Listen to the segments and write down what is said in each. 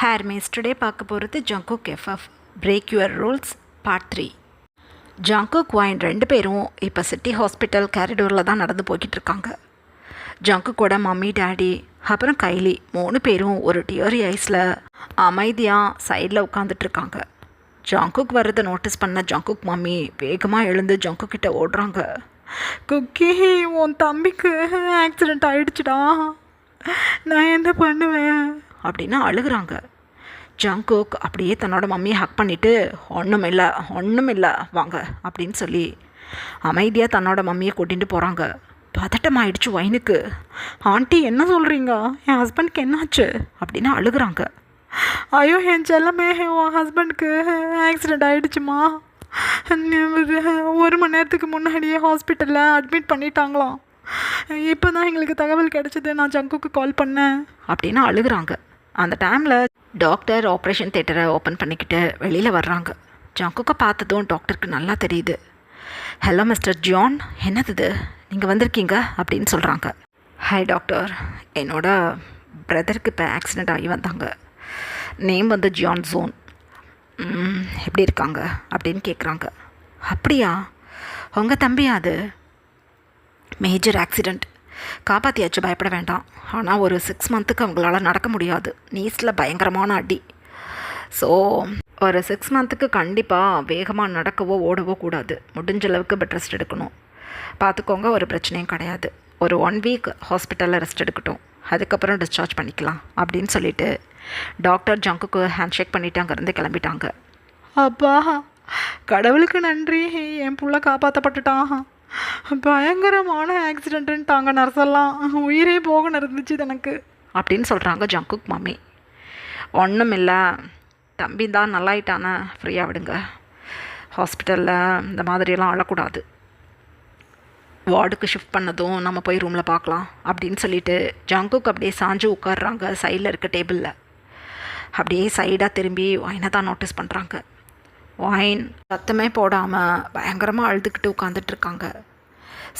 ஹேர்மேஸ் today பார்க்க போகிறது Jungkook FF break your rules part 3. Jungkook வாயின் 2 பேரும் இப்போ சிட்டி ஹாஸ்பிட்டல் கேரிடோரில் தான் நடந்து போய்கிட்டு இருக்காங்க. ஜங்குக்கோட மம்மி டேடி அப்புறம் கைலி 3 பேரும் ஒரு டியரி ஐஸில் அமைதியாக சைடில் உட்காந்துட்ருக்காங்க. ஜங்குக் வர்றதை நோட்டீஸ் பண்ண ஜங்குக் மம்மி வேகமாக எழுந்து ஜங்குக் கிட்ட ஓடுறாங்க. குக்கி, உன் தம்பிக்கு ஆக்சிடெண்ட் ஆகிடுச்சுடா, நான் என்ன பண்ணுவேன் அப்படின்னு அழுகுறாங்க. ஜங்குக் அப்படியே தன்னோட மம்மியை ஹக் பண்ணிவிட்டு ஒன்றும் இல்லை வாங்க அப்படின்னு சொல்லி அமைதியாக தன்னோட மம்மியை கூட்டிகிட்டு போகிறாங்க. பதட்டமாயிடுச்சு வைனுக்கு. ஆண்டி என்ன சொல்கிறீங்க, என் ஹஸ்பண்ட்க்கு என்னாச்சு அப்படின்னு அழுகுறாங்க. ஐயோ என் செல்லமே, உன் ஹஸ்பண்ட்க்கு ஆக்சிடெண்ட் ஆகிடுச்சுமா, 1 மணி நேரத்துக்கு முன்னாடியே ஹாஸ்பிட்டலில் அட்மிட் பண்ணிட்டாங்களாம். இப்போ தான் எங்களுக்கு தகவல் கிடச்சிது, நான் ஜங்குக்கு கால் பண்ணேன் அப்படின்னு அழுகுறாங்க. அந்த டைமில் டாக்டர் ஆப்ரேஷன் தியேட்டரை ஓப்பன் பண்ணிக்கிட்டு வெளியில் வர்றாங்க. ஜங்குக்கை பார்த்ததும் டாக்டருக்கு நல்லா தெரியுது. ஹலோ மிஸ்டர் ஜான், என்னது நீங்கள் வந்திருக்கீங்க அப்படின்னு சொல்கிறாங்க. ஹாய் டாக்டர், என்னோட பிரதருக்கு இப்போ ஆக்சிடெண்ட் ஆகி வந்தாங்க. நேம் வந்து ஜான் ஜோன். எப்படி இருக்காங்க அப்படின்னு கேட்குறாங்க. அப்படியா, உங்கள் தம்பியா? அது மேஜர் ஆக்சிடெண்ட், காப்பாற்றியாச்சு, பயப்பட வேண்டாம். ஆனால் ஒரு 6 மந்த்துக்கு அவங்களால நடக்க முடியாது. நீஸில் பயங்கரமான அடி. ஸோ ஒரு 6 மந்த்துக்கு கண்டிப்பாக வேகமாக நடக்கவோ ஓடவோ கூடாது. முடிஞ்ச அளவுக்கு பெட் ரெஸ்ட் எடுக்கணும். பார்த்துக்கோங்க, ஒரு பிரச்சனையும் கிடையாது. ஒரு 1 வீக் ஹாஸ்பிட்டலில் ரெஸ்ட் எடுக்கட்டும், அதுக்கப்புறம் டிஸ்சார்ஜ் பண்ணிக்கலாம் அப்படின்னு சொல்லிவிட்டு டாக்டர் ஜங்குக்கு ஹேண்ட் ஷேக் பண்ணிவிட்டு அங்கேருந்து கிளம்பிட்டாங்க. அப்பா, கடவுளுக்கு நன்றி, என் புள்ள காப்பாற்றப்பட்டுட்டான். பயங்கரமான ஆக்சிடென்ட்டுன்ட்டாங்க நர்ஸெல்லாம், உயிரே போகணும் இருந்துச்சு எனக்கு அப்படின்னு சொல்கிறாங்க ஜங்குக் மம்மி. ஒன்றும் இல்லை, தம்பி தான் நல்லாயிட்டானே, ஃப்ரீயாக விடுங்க. ஹாஸ்பிட்டலில் இந்த மாதிரியெல்லாம் அழக்கூடாது. வார்டுக்கு ஷிஃப்ட் பண்ணதும் நம்ம போய் ரூமில் பார்க்கலாம் அப்படின்னு சொல்லிட்டு ஜங்குக் அப்படியே சாஞ்சு உட்காடுறாங்க சைடில் இருக்க டேபிளில். அப்படியே சைடாக திரும்பி வைனை தான் நோட்டீஸ் பண்ணுறாங்க. வைன் சத்தமே போடாமல் பயங்கரமாக அழுதுகிட்டு உட்காந்துட்ருக்காங்க.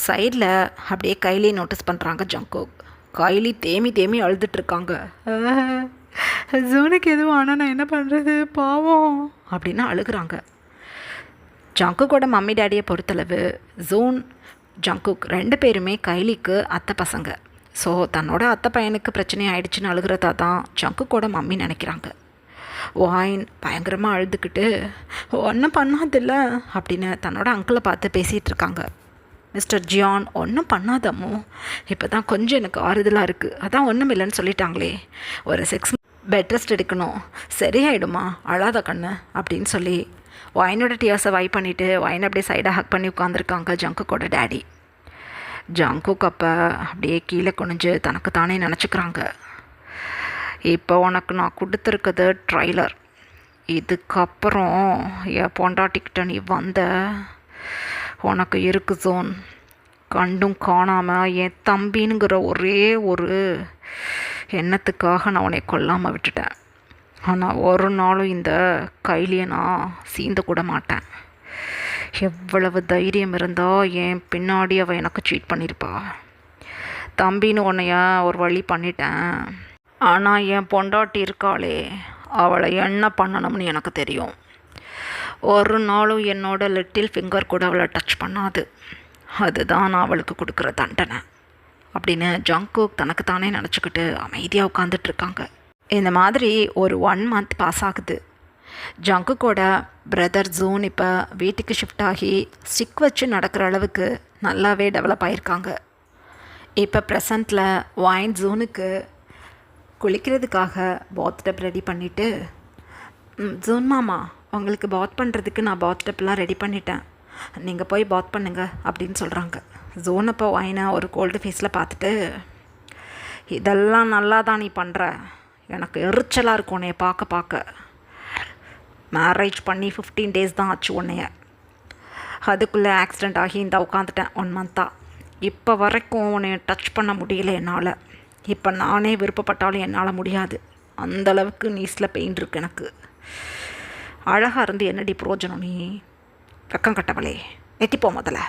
சைடில் அப்படியே கைலி நோட்டீஸ் பண்ணுறாங்க ஜங்குக். கைலி தேமி அழுதுட்ருக்காங்க. ஜோனுக்கு எதுவும் ஆனால் நான் என்ன பண்ணுறது பாவம் அப்படின்னு அழுகுறாங்க. ஜங்குக்கோட மம்மி டேடியை பொறுத்தளவு ஜோன் ஜங்குக் 2 பேருமே கைலிக்கு அத்தை பசங்க. ஸோ தன்னோட அத்தை பையனுக்கு பிரச்சனை ஆகிடுச்சின்னு அழுகிறதா தான் ஜங்குக்கோட மம்மி நினைக்கிறாங்க. வாயின் பயங்கரமாக அழுதுகிட்டு ஒன்றும் பண்ணாதில்ல அப்படின்னு தன்னோட அங்கிளை பார்த்து பேசிகிட்டு இருக்காங்க. மிஸ்டர் ஜியான், ஒன்றும் பண்ணாதம்மோ, இப்போ தான் கொஞ்சம் எனக்கு ஆறுதலாக இருக்குது. அதான் ஒன்றும் இல்லைன்னு சொல்லிட்டாங்களே, ஒரு 6 பெட் ரெஸ்ட் எடுக்கணும், சரியாயிடுமா, அழாத கண்ணு அப்படின்னு சொல்லி வைனோட டியர்ஸை வைப் பண்ணிவிட்டு வைனை அப்படியே சைடாக ஹக் பண்ணி உட்காந்துருக்காங்க ஜங்குக்கோட டேடி. ஜங்குக் அப்போ அப்படியே கீழே குனிஞ்சு தனக்கு தானே நினச்சிக்கிறாங்க. இப்போ உனக்கு நான் கொடுத்துருக்குது ட்ரைலர். இதுக்கப்புறம் என் பொண்டாட்டிக்கிட்ட நீ வந்த உனக்கு இருக்கு ஜோன். கண்டும் காணாமல் என் தம்பினுங்கிற ஒரே ஒரு எண்ணத்துக்காக நான் உன்னை கொல்லாமல் விட்டுட்டேன். ஆனால் ஒரு நாளும் இந்த கைலியை நான் சீந்த கூட மாட்டேன். எவ்வளவு தைரியம் இருந்தால் என் பின்னாடி அவள் எனக்கு சீட் பண்ணியிருப்பா. தம்பின்னு உன்னைய ஒரு வழி பண்ணிட்டேன், ஆனால் என் பொண்டாட்டி இருக்காளே, அவளை என்ன பண்ணணும்னு எனக்கு தெரியும். ஒரு நாளும் என்னோட லிட்டில் ஃபிங்கர் கூட அவளை டச் பண்ணாது. அதுதான் நான் அவளுக்கு கொடுக்குற தண்டனை அப்படின்னு ஜங்குக் தனக்கு தானே நினச்சிக்கிட்டு அமைதியாக உட்காந்துட்ருக்காங்க. இந்த மாதிரி ஒரு 1 மந்த் பாஸ் ஆகுது. ஜங்குக்கோட பிரதர் ஜோன் இப்போ வீட்டுக்கு ஷிஃப்ட் ஆகி ஸ்டிக் வச்சு நடக்கிற அளவுக்கு நல்லாவே டெவலப் ஆகியிருக்காங்க. இப்போ ப்ரெசண்ட்டில் வைன் ஜோனுக்கு குளிக்கிறதுக்காக பாத் டப் ரெடி பண்ணிவிட்டு, ஜோன் மாமா, உங்களுக்கு பாத் பண்ணுறதுக்கு நான் பாத் டப்லாம் ரெடி பண்ணிட்டேன், நீங்கள் போய் பாத் பண்ணுங்க அப்படின்னு சொல்கிறாங்க. ஜோன் அப்போ வைனை ஒரு கோல்டு ஃபேஸில் பார்த்துட்டு, இதெல்லாம் நல்லா தான் நீ பண்ணுற, எனக்கு எரிச்சலாக இருக்கும் உன்னைய பார்க்க. மேரேஜ் பண்ணி 15 டேஸ் தான் ஆச்சு உன்னைய, அதுக்குள்ளே ஆக்சிடெண்ட் ஆகி இந்த உட்காந்துட்டேன் 1 மந்த்தாக. இப்போ வரைக்கும் உன்னைய டச் பண்ண முடியல என்னால். இப்போ நானே விருப்பப்பட்டாலும் என்னால் முடியாது. அந்தளவுக்கு நீஸில் பெயின் இருக்கு எனக்கு. அழகாக இருந்து என்னடி புரோஜனம், நீ வெக்கம் கட்டவளே, எத்திப்போ முதல்ல.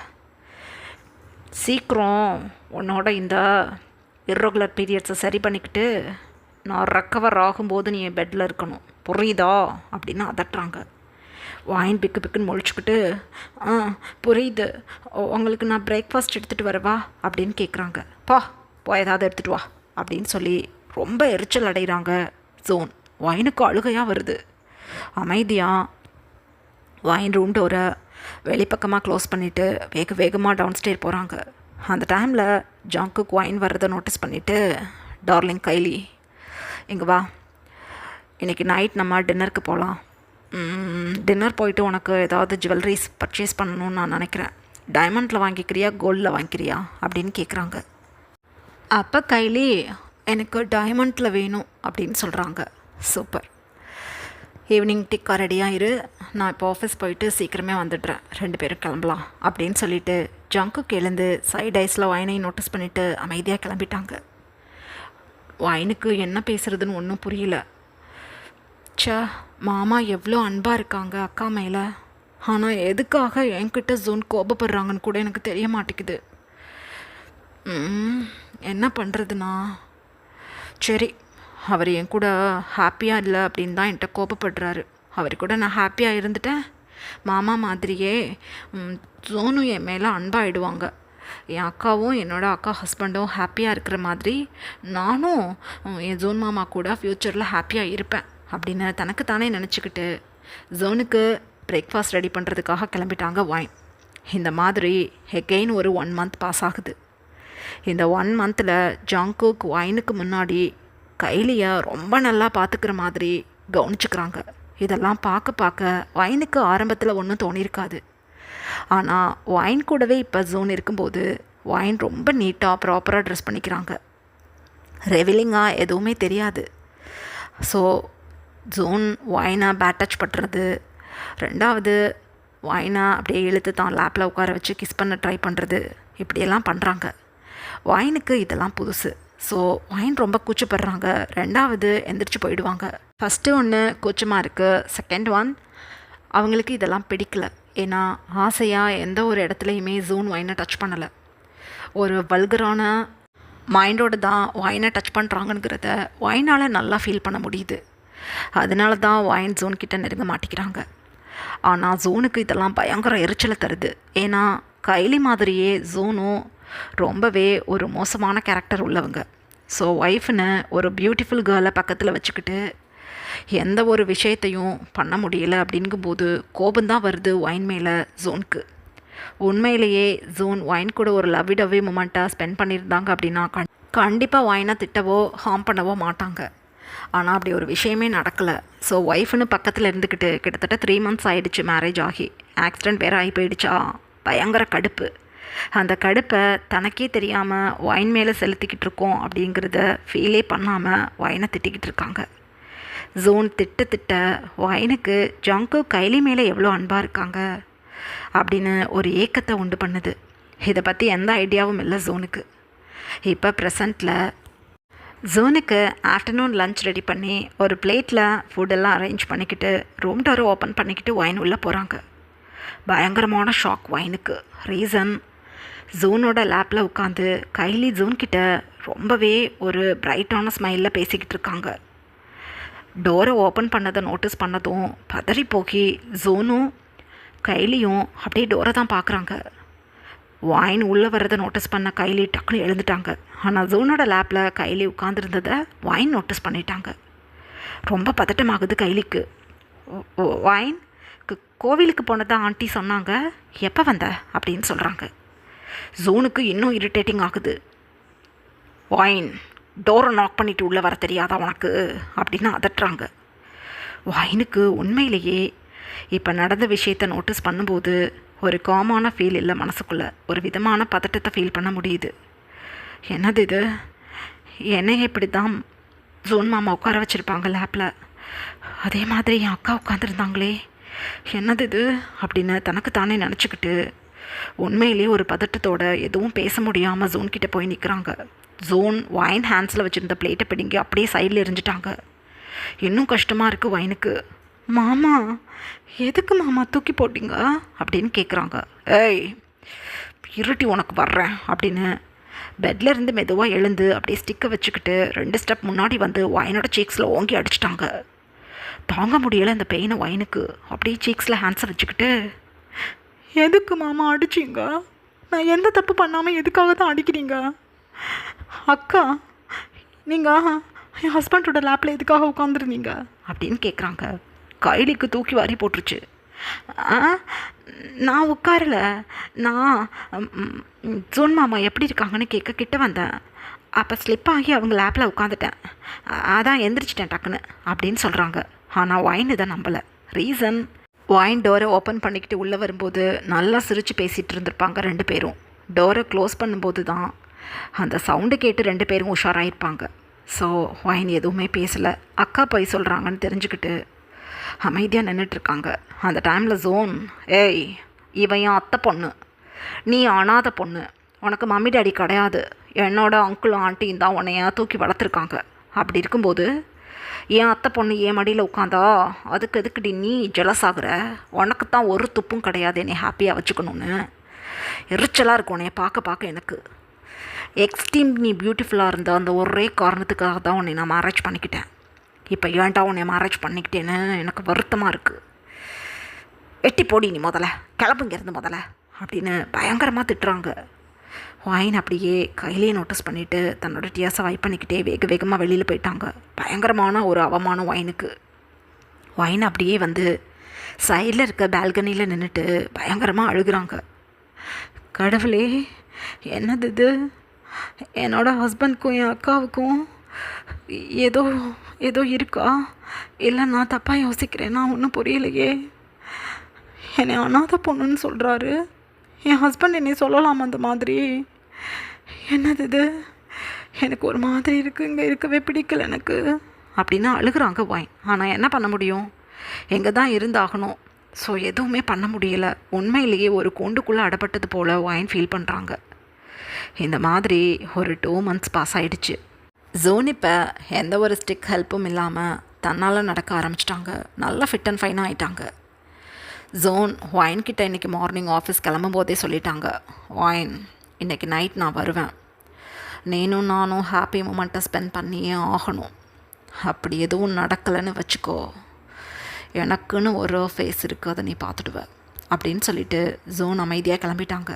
சீக்கிரம் உன்னோட இந்த இர்ரெகுலர் பீரியட்ஸை சரி பண்ணிக்கிட்டு நான் ரெக்கவர் ஆகும்போது நீ என் பெட்டில் இருக்கணும், புரியுதா அப்படின்னு அதட்டுறாங்க. வாயின் பிக்கு பிக்குன்னு முழிச்சுக்கிட்டு, புரியுது, உங்களுக்கு நான் பிரேக்ஃபாஸ்ட் எடுத்துகிட்டு வரவா அப்படின்னு கேட்குறாங்க. போ ஏதாவது எடுத்துகிட்டு வா அப்படின்னு சொல்லி ரொம்ப எரிச்சல் அடைகிறாங்க ஜோன். வாயினுக்கு அழுகையாக வருது. அமைதியாக வாயின் ரூம் டோரை வெளிப்பக்கமாக க்ளோஸ் பண்ணிவிட்டு வேகமாக டவுன் ஸ்டேர் போகிறாங்க. அந்த டைமில் ஜங்குக் வாயின் வர்றதை நோட்டீஸ் பண்ணிவிட்டு, டார்லிங் கைலி இங்கே வா, இன்றைக்கி நைட் நம்ம டின்னருக்கு போகலாம். டின்னர் போயிட்டு உனக்கு ஏதாவது ஜுவல்லரிஸ் பர்ச்சேஸ் பண்ணணும்னு நான் நினைக்கிறேன். டைமண்டில் வாங்கிக்கிறியா கோல்டில் வாங்கிக்கிறியா அப்படின்னு கேட்குறாங்க. அப்போ கைலி எனக்கு டைமண்டில் வேணும் அப்படின்னு சொல்கிறாங்க. சூப்பர், ஈவினிங் டிக்கா ரெடியாக இரு, நான் இப்போ ஆஃபீஸ் போயிட்டு சீக்கிரமே வந்துடுறேன், 2 பேரும் கிளம்பலாம் அப்படின்னு சொல்லிவிட்டு ஜங்குக் எழுந்து சைட் ஐஸில் வாயினை நோட்டீஸ் பண்ணிவிட்டு அமைதியாக கிளம்பிட்டாங்க. வாயினுக்கு என்ன பேசுகிறதுன்னு ஒன்றும் புரியல. மாமா எவ்வளோ அன்பாக இருக்காங்க அக்கா மேலே, ஆனால் எதுக்காக என்கிட்ட ஜோன் கோபப்படுறாங்கன்னு கூட எனக்கு தெரிய மாட்டேங்குது. என்ன பண்ணுறதுண்ணா? சரி, அவர் என் கூட ஹாப்பியாக இல்லை அப்படின்னு தான் என்கிட்ட கோபப்படுறாரு. அவர் கூட நான் ஹாப்பியாக இருந்துட்டேன், மாமா மாதிரியே ஜோனும் என் மேலே அன்பாகிடுவாங்க. என் அக்காவும் என்னோடய அக்கா ஹஸ்பண்டும் ஹாப்பியாக இருக்கிற மாதிரி நானும் என் ஜோன் மாமா கூட ஃப்யூச்சரில் ஹாப்பியாக இருப்பேன் அப்படின்னு தனக்கு தானே நினச்சிக்கிட்டு ஜோனுக்கு பிரேக்ஃபாஸ்ட் ரெடி பண்ணுறதுக்காக கிளம்பிட்டாங்க வாயின். இந்த மாதிரி எகெயின் ஒரு 1 மந்த் பாஸ் ஆகுது. இந்த 1 மந்தில் ஜங்குக் வாயினுக்கு முன்னாடி கைலியை ரொம்ப நல்லா பார்த்துக்கிற மாதிரி கவனிச்சுக்கிறாங்க. இதெல்லாம் பார்க்க வாயினுக்கு ஆரம்பத்தில் ஒன்றும் தோணியிருக்காது. ஆனால் வாயின் கூடவே இப்போ ஜோன் இருக்கும்போது வாயின் ரொம்ப நீட்டாக ப்ராப்பராக ட்ரெஸ் பண்ணிக்கிறாங்க. ரெவிலிங்காக எதுவுமே தெரியாது. ஸோ ஜோன் வாயினை பேட் டச் பண்ணுறது, 2வது வாயினை அப்படியே இழுத்து தான் லேப்பில் உட்கார வச்சு கிஸ் பண்ண ட்ரை பண்ணுறது, இப்படியெல்லாம் பண்ணுறாங்க. வாயினுக்கு இதெல்லாம் புதுசு. ஸோ வாயின் ரொம்ப கூச்சப்படுறாங்க. 2வது எந்திரிச்சு போயிடுவாங்க. ஃபஸ்ட்டு ஒன்று கூச்சமாக இருக்குது, செகண்ட் ஒன் அவங்களுக்கு இதெல்லாம் பிடிக்கல. ஏன்னா ஆசையாக எந்த ஒரு இடத்துலையுமே ஜோன் வாயினை டச் பண்ணலை. ஒரு வல்கரான மைண்டோடு தான் வாயினை டச் பண்ணுறாங்கங்கிறத வாயினால் நல்லா ஃபீல் பண்ண முடியுது. அதனால தான் வாயின் ஜோன் கிட்ட நெருங்க மாட்டேங்கிறாங்க. ஆனால் ஜோனுக்கு இதெல்லாம் பயங்கர எரிச்சலை தருது. ஏன்னா கைலி மாதிரியே ஜோனும் ரொம்பவே ஒரு மோசமான கேரக்டர் உள்ளவங்க. ஸோ ஒய்ஃப்னு ஒரு பியூட்டிஃபுல் கேர்ளை பக்கத்தில் வச்சுக்கிட்டு எந்த ஒரு விஷயத்தையும் பண்ண முடியலை அப்படிங்கும்போது கோபந்தான் வருது வாயின் மேலே ஜோனுக்கு. உண்மையிலேயே ஜோன் வாயின் கூட ஒரு லவ்விடவே மூமெண்ட்டாக ஸ்பெண்ட் பண்ணியிருந்தாங்க அப்படின்னா கண்டிப்பாக வாயினை திட்டவோ ஹார்ம் பண்ணவோ மாட்டாங்க. ஆனால் அப்படி ஒரு விஷயமே நடக்கலை. ஸோ ஒய்ஃப்னு பக்கத்தில் இருந்துக்கிட்டு கிட்டத்தட்ட 3 மந்த்ஸ் ஆகிடுச்சு மேரேஜ் ஆகி. ஆக்சிடெண்ட் வேறு ஆகி போயிடுச்சா, பயங்கர கடுப்பு. அந்த கடுப்பை தனக்கே தெரியாமல் வாயின் மேலே செலுத்திக்கிட்டு இருக்கோம் அப்படிங்கிறத ஃபீலே பண்ணாமல் வாயினை திட்டிக்கிட்டு இருக்காங்க. ஜோன் திட்ட வாயினுக்கு ஜங்குக் கைலி மேலே எவ்வளோ அன்பாக இருக்காங்க அப்படின்னு ஒரு ஏக்கத்தை உண்டு பண்ணுது. இதை பற்றி எந்த ஐடியாவும் இல்லை ஜோனுக்கு. இப்போ ப்ரெசண்ட்டில் ஜோனுக்கு ஆஃப்டர்நூன் லன்ச் ரெடி பண்ணி ஒரு பிளேட்டில் ஃபுட்டெல்லாம் அரேஞ்ச் பண்ணிக்கிட்டு ரூம் டோரை ஓப்பன் பண்ணிக்கிட்டு வாயின் உள்ளே போகிறாங்க. பயங்கரமான ஷாக் வாயினுக்கு. ரீசன், ஜோனோட லேப்பில் உட்காந்து கைலி ஜோன்கிட்ட ரொம்பவே ஒரு பிரைட்டான ஸ்மைலில் பேசிக்கிட்டு இருக்காங்க. டோரை ஓப்பன் பண்ணதை நோட்டீஸ் பண்ணதும் பதறி போகி ஜோனும் கைலியும் அப்படியே டோரை தான் பார்க்குறாங்க. வாயின் உள்ளே வர்றதை நோட்டீஸ் பண்ண கைலி டக்குனு எழுந்துட்டாங்க. ஆனால் ஜோனோட லேப்பில் கைலி உட்காந்துருந்ததை வாயின் நோட்டீஸ் பண்ணிட்டாங்க. ரொம்ப பதட்டமாகுது கைலிக்கு. வாயின் கோவிலுக்கு போனதான் ஆண்டி சொன்னாங்க, எப்போ வந்த அப்படின்னு சொல்கிறாங்க. ஜோனுக்கு இன்னும் இரிட்டேட்டிங் ஆகுது. வாயின், டோரை நாக் பண்ணிவிட்டு உள்ளே வர தெரியாதா உனக்கு அப்படின்னு அதட்டுறாங்க. வாயினுக்கு உண்மையிலேயே இப்போ நடந்த விஷயத்தை நோட்டீஸ் பண்ணும்போது ஒரு காமான ஃபீல் இல்லை, மனசுக்குள்ளே ஒரு விதமான பதட்டத்தை ஃபீல் பண்ண முடியுது. என்னது இது, என்னைய இப்படி தான் ஜோன் மாமா உட்கார வச்சுருப்பாங்க லேப்பில், அதே மாதிரி என் அக்கா உட்காந்துருந்தாங்களே, என்னது இது அப்படின்னு தனக்கு தானே நினச்சிக்கிட்டு உண்மையிலேயே ஒரு பதட்டத்தோட எதுவும் பேச முடியாமல் ஜோன் கிட்டே போய் நிற்கிறாங்க. ஜோன் வாயின் ஹேண்ட்ஸில் வச்சுருந்த பிளேட்டை பிடிங்கி அப்படியே சைடில் எரிஞ்சிட்டாங்க. இன்னும் கஷ்டமாக இருக்குது வாயினுக்கு. மாமா, எதுக்கு மாமா தூக்கி போட்டிங்க அப்படின்னு கேட்குறாங்க. ஏய், இருட்டி உனக்கு வர்றேன் அப்படின்னு பெட்ல இருந்து மெதுவாக எழுந்து அப்படியே ஸ்டிக்கை வச்சுக்கிட்டு 2 ஸ்டெப் முன்னாடி வந்து ஒயினோட சீக்ஸில் ஓங்கி அடிச்சிட்டாங்க. தாங்க முடியலை அந்த பெயினை ஒயினுக்கு. அப்படியே சீக்ஸில் ஹேண்ட்ஸை வச்சுக்கிட்டு, எதுக்கு மாமா அடிச்சிங்க? நான் எந்த தப்பு பண்ணாமல் எதுக்காக தான் அடிக்கிறீங்க? அக்கா, நீங்கள் என் ஹஸ்பண்டோட லேப்பில் எதுக்காக உட்காந்துருந்தீங்க அப்படின்னு கேட்குறாங்க. கைலிக்கு தூக்கி வாரி போட்டுருச்சு. நான் உட்காரல, நான் ஜோன் மாமா எப்படி இருக்காங்கன்னு கேட்க கிட்ட வந்தேன். அப்போ ஸ்லிப் ஆகி அவங்க லேப்பில் உட்காந்துட்டேன், அதான் எந்திரிச்சிட்டேன் டக்குன்னு அப்படின்னு சொல்கிறாங்க. ஆனால் ஒயின் இதை நம்பலை. ரீசன், ஒயின் டோரை ஓப்பன் பண்ணிக்கிட்டு உள்ளே வரும்போது நல்லா சிரித்து பேசிகிட்டு இருந்திருப்பாங்க 2 பேரும். டோரை க்ளோஸ் பண்ணும்போது தான் அந்த சவுண்டு கேட்டு 2 பேரும் உஷாராயிருப்பாங்க. ஸோ ஒயின் எதுவுமே பேசலை. அக்கா போய் சொல்கிறாங்கன்னு தெரிஞ்சுக்கிட்டு அமைதியாக நின்றுட்டுருக்காங்க. அந்த டைமில் ஜோன், ஏய் இவன் என் அத்தை பொண்ணு, நீ அனாதை பொண்ணு, உனக்கு மம்மி டேடி கிடையாது, என்னோட அங்கிளும் ஆண்டியும் தான் உன்னைய தூக்கி வளர்த்துருக்காங்க. அப்படி இருக்கும்போது என் அத்தை பொண்ணு என் மடியில் உட்காந்தா அதுக்கு எதுக்குடி நீ ஜெலஸ் ஆகுற? உனக்கு தான் ஒரு துப்பும் கிடையாது என்னை ஹாப்பியாக வச்சுக்கணுன்னு. எரிச்சலாக இருக்கும் உன்னைய பார்க்க எனக்கு. எக்ஸ்ட்ரீம் நீ பியூட்டிஃபுல்லாக இருந்த அந்த ஒரே காரணத்துக்காக தான் உன்னை நான் மேரேஜ் பண்ணிக்கிட்டேன். இப்போ ஏன்டா உன்னை மேரேஜ் பண்ணிக்கிட்டேன்னு எனக்கு வருத்தமாக இருக்குது. வெட்டி போடி நீ முதல்ல, கிளம்புங்கிறது முதல்ல அப்படின்னு பயங்கரமாக திட்டுறாங்க. ஒயின் அப்படியே கையிலேயே நோட்டீஸ் பண்ணிவிட்டு தன்னோட டியாஸை வைப் பண்ணிக்கிட்டே வேகமாக வெளியில் போயிட்டாங்க. பயங்கரமான ஒரு அவமானம் ஒயினுக்கு. ஒயின் அப்படியே வந்து சைடில் இருக்க பால்கனியில் நின்றுட்டு பயங்கரமாக அழுகிறாங்க. கடவுளே, என்னது இது? என்னோட ஹஸ்பண்ட்க்கும் என் அக்காவுக்கும் ஏதோ ஏதோ இருக்கா? இல்லை நான் தப்பாக யோசிக்கிறேன்னா ஒன்றும் புரியலையே. என்னை அனாதை பொண்ணுன்னு சொல்கிறாரு, என் ஹஸ்பண்ட் என்னை சொல்லலாம் அந்த மாதிரி. என்னது இது? எனக்கு ஒரு மாதிரி இருக்குது, இங்கே இருக்கவே பிடிக்கல எனக்கு அப்படின்னு அழுகிறாங்க ஒயின். ஆனால் என்ன பண்ண முடியும், எங்கே தான் இருந்தாகணும். ஸோ எதுவுமே பண்ண முடியலை. உண்மையிலேயே ஒரு கூண்டுக்குள்ளே அடப்பட்டது போல் ஒயின் ஃபீல் பண்ணுறாங்க. இந்த மாதிரி ஒரு 2 months பாஸ் ஆகிடுச்சு. ஜோன் இப்போ எந்த ஒரு ஸ்டிக் ஹெல்ப்பும் இல்லாமல் தன்னால் நடக்க ஆரம்பிச்சிட்டாங்க. நல்லா ஃபிட் அண்ட் ஃபைனாக ஆகிட்டாங்க. ஜோன் ஒயின்கிட்ட இன்றைக்கி மார்னிங் ஆஃபீஸ் கிளம்பும் போதே சொல்லிட்டாங்க, ஒயின் இன்றைக்கி நைட் நான் வருவேன், நீனும் நானும் ஹாப்பி மூமெண்ட்டை ஸ்பெண்ட் பண்ணியே ஆகணும். அப்படி எதுவும் நடக்கலைன்னு வச்சுக்கோ, எனக்குன்னு ஒரு ஃபேஸ் இருக்குது, அதை நீ பார்த்துடுவ அப்படின்னு சொல்லிட்டு ஜோன் அமைதியாக கிளம்பிட்டாங்க.